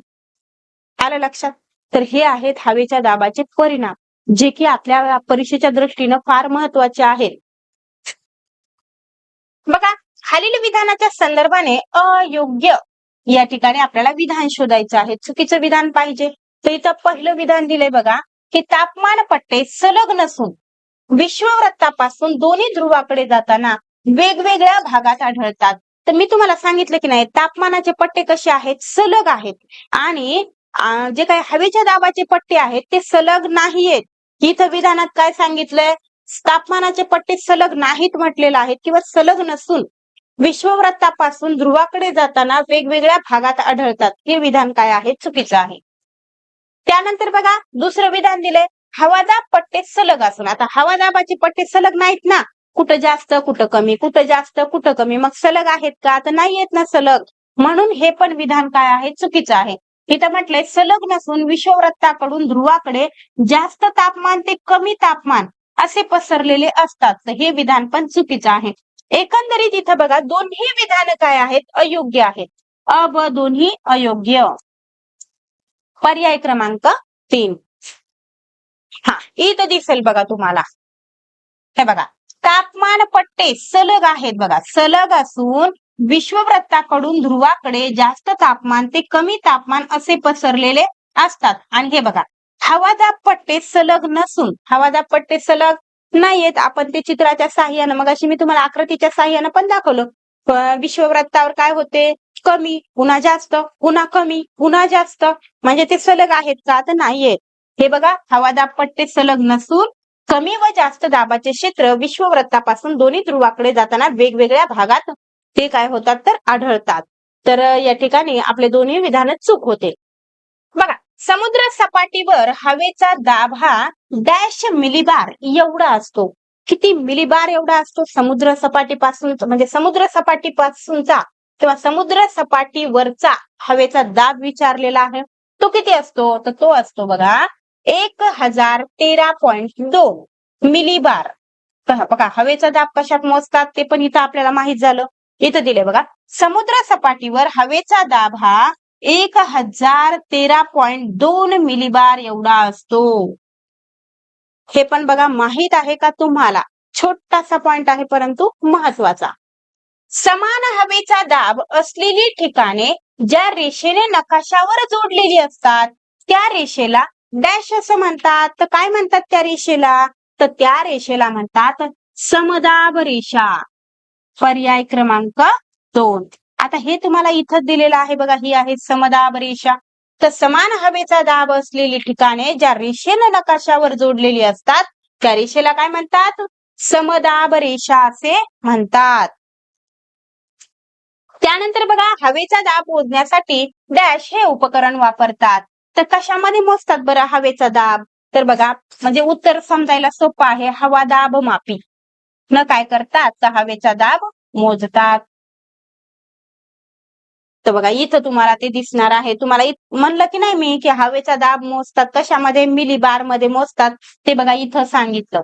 A: आलं लक्षात? तर हे आहेत हवेच्या दाबाचे परिणाम, जे की आपल्या परीक्षेच्या दृष्टीनं फार महत्वाचे आहेत. बघा, खालील विधानाच्या संदर्भाने अयोग्य या ठिकाणी आपल्याला विधान शोधायचं आहे. चुकीचं विधान पाहिजे. तर इथं पहिलं विधान दिलंय बघा, की तापमान पट्टे सलग नसून विश्ववृत्तापासून दोन्ही ध्रुवाकडे जाताना वेगवेगळ्या भागात आढळतात. तर मी तुम्हाला सांगितलं की नाही, तापमानाचे पट्टे कसे आहेत, सलग आहेत. आणि जे काही हवेच्या दाबाचे पट्टे आहेत ते सलग नाहीयेत. इथं विधानात काय सांगितलंय, तापमानाचे पट्टे सलग नाहीत म्हटलेलं आहे किंवा सलग नसून विश्ववृत्तापासून ध्रुवाकडे जाताना वेगवेगळ्या भागात आढळतात. हे विधान काय आहे, चुकीचं आहे. त्यानंतर बघा, दुसरं विधान दिलंय, हवादाब पट्टे सलग असून. आता हवादाबाचे पट्टे सलग नाहीत ना, कुठं जास्त कुठं कमी, कुठं जास्त कुठं कमी. मग सलग आहेत का? तर नाही येत ना सलग. म्हणून हे पण विधान काय आहे? चुकीचं आहे. इथं म्हटलंय सलग नसून विषुववृत्ताकडून ध्रुवाकडे जास्त तापमान ते कमी तापमान असे पसरलेले असतात. तर हे विधान पण चुकीचं आहे. एकंदरीत इथं बघा दोन्ही विधान काय आहेत? अयोग्य आहेत. ब दोन्ही अयोग्य. पर्याय क्रमांक 3. हा इथं दिसेल बघा तुम्हाला. हे बघा तापमान पट्टे सलग आहेत बघा. सलग असून विषुववृत्ताकडून ध्रुवाकडे जास्त तापमान ते कमी तापमान असे पसरलेले असतात. आणि हे बघा हवादाब पट्टे सलग नसून, हवादाब पट्टे सलग नाहीयेत. आपण ते चित्राच्या साह्यानं, मगाशी मी तुम्हाला आकृतीच्या साह्यानं पण दाखवलं. विषुववृत्तावर काय होते? कमी, पुन्हा जास्त, पुन्हा कमी, पुन्हा जास्त. म्हणजे ते सलग आहेत का? तर नाहीयेत. हे बघा हवादाब पट्टे सलग नसून कमी व जास्त दाबाचे क्षेत्र विषुववृत्तापासून दोन्ही ध्रुवाकडे जाताना वेगवेगळ्या भागात ते काय होतात? तर आढळतात. तर या ठिकाणी आपले दोन्ही विधान चूक होते. बघा समुद्र सपाटीवर हवेचा दाब हा डॅश मिलीबार एवढा असतो. किती मिलीबार एवढा असतो? समुद्र सपाटीपासून म्हणजे समुद्र सपाटीपासूनचा किंवा समुद्र सपाटीवरचा हवेचा दाब विचारलेला आहे. तो किती असतो? तर तो असतो बघा 1013.2 मिलीबार. बघा हवेचा दाब कशात मोजतात ते पण इथं आपल्याला माहित झालं. इथं दिले बघा समुद्र सपाटीवर हवेचा दाब हा 1013.2 मिलीबार एवढा असतो. हे पण बघा माहित आहे का तुम्हाला? छोटासा पॉइंट आहे परंतु महत्वाचा. समान हवेचा दाब असलेली ठिकाणे ज्या रेषेने नकाशावर जोडलेली असतात त्या रेषेला डॅश असं म्हणतात. तर काय म्हणतात त्या रेषेला? तर त्या रेषेला म्हणतात समदाब रेषा. पर्याय क्रमांक 2. आता हे तुम्हाला इथं दिलेलं आहे बघा. ही आहे समदाब रेषा. तर समान हवेचा दाब असलेली ठिकाणे ज्या रेषेनं नकाशावर जोडलेली असतात त्या रेषेला काय म्हणतात? समदाब रेषा असे म्हणतात. त्यानंतर बघा हवेचा दाब मोजण्यासाठी डॅश हे उपकरण वापरतात. तर कशामध्ये मोजतात बरं हवेचा दाब? तर बघा म्हणजे उत्तर समजायला सोपं आहे. हवा दाब मापी न काय करतात? तर हवेचा दाब मोजतात. तर बघा इथं तुम्हाला ते दिसणार आहे. तुम्हाला म्हणलं की नाही मी की हवेचा दाब मोजतात कशामध्ये? मिलीबार मध्ये मोजतात. ते बघा इथं सांगितलं.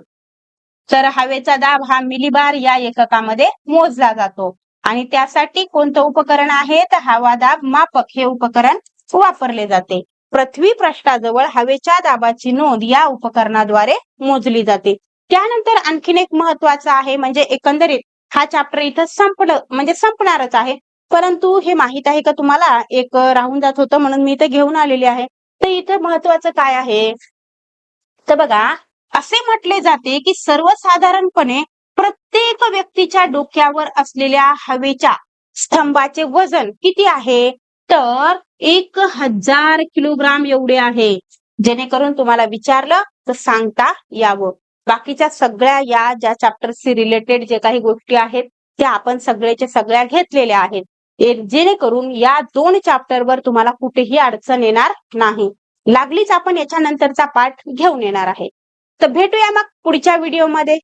A: तर हवेचा दाब हा मिलीबार या एककामध्ये मोजला जातो. आणि त्यासाठी कोणतं उपकरण आहे? तर हवा दाब मापक हे उपकरण वापरले जाते. पृथ्वी पृष्ठाजवळ हवेच्या दाबाची नोंद या उपकरणाद्वारे मोजली जाते. त्यानंतर आणखीन एक महत्वाचं आहे म्हणजे एकंदरीत हा चॅप्टर इथं संपलं म्हणजे संपणारच आहे. परंतु हे माहित आहे का तुम्हाला? एक राहून जात होतं म्हणून मी इथं घेऊन आलेली आहे. तर इथं महत्वाचं काय आहे? तर बघा असे म्हटले जाते की सर्वसाधारणपणे प्रत्येक व्यक्तीच्या डोक्यावर असलेल्या हवेच्या स्तंभाचे वजन किती आहे? तर 1000 किलोग्राम एवढे आहे. जेणेकरून तुम्हाला विचारलं तर सांगता यावं. बाकीच्या सगळ्या या ज्या चॅप्टरशी रिलेटेड जे काही गोष्टी आहेत त्या आपण सगळ्याच्या सगळ्या घेतलेल्या आहेत. जेणेकरून या 2 चॅप्टरवर तुम्हाला कुठेही अडचण येणार नाही. लागलीच आपण याच्या नंतरचा पाठ घेऊन येणार आहे. तर भेटूया मग पुढच्या व्हिडिओमध्ये.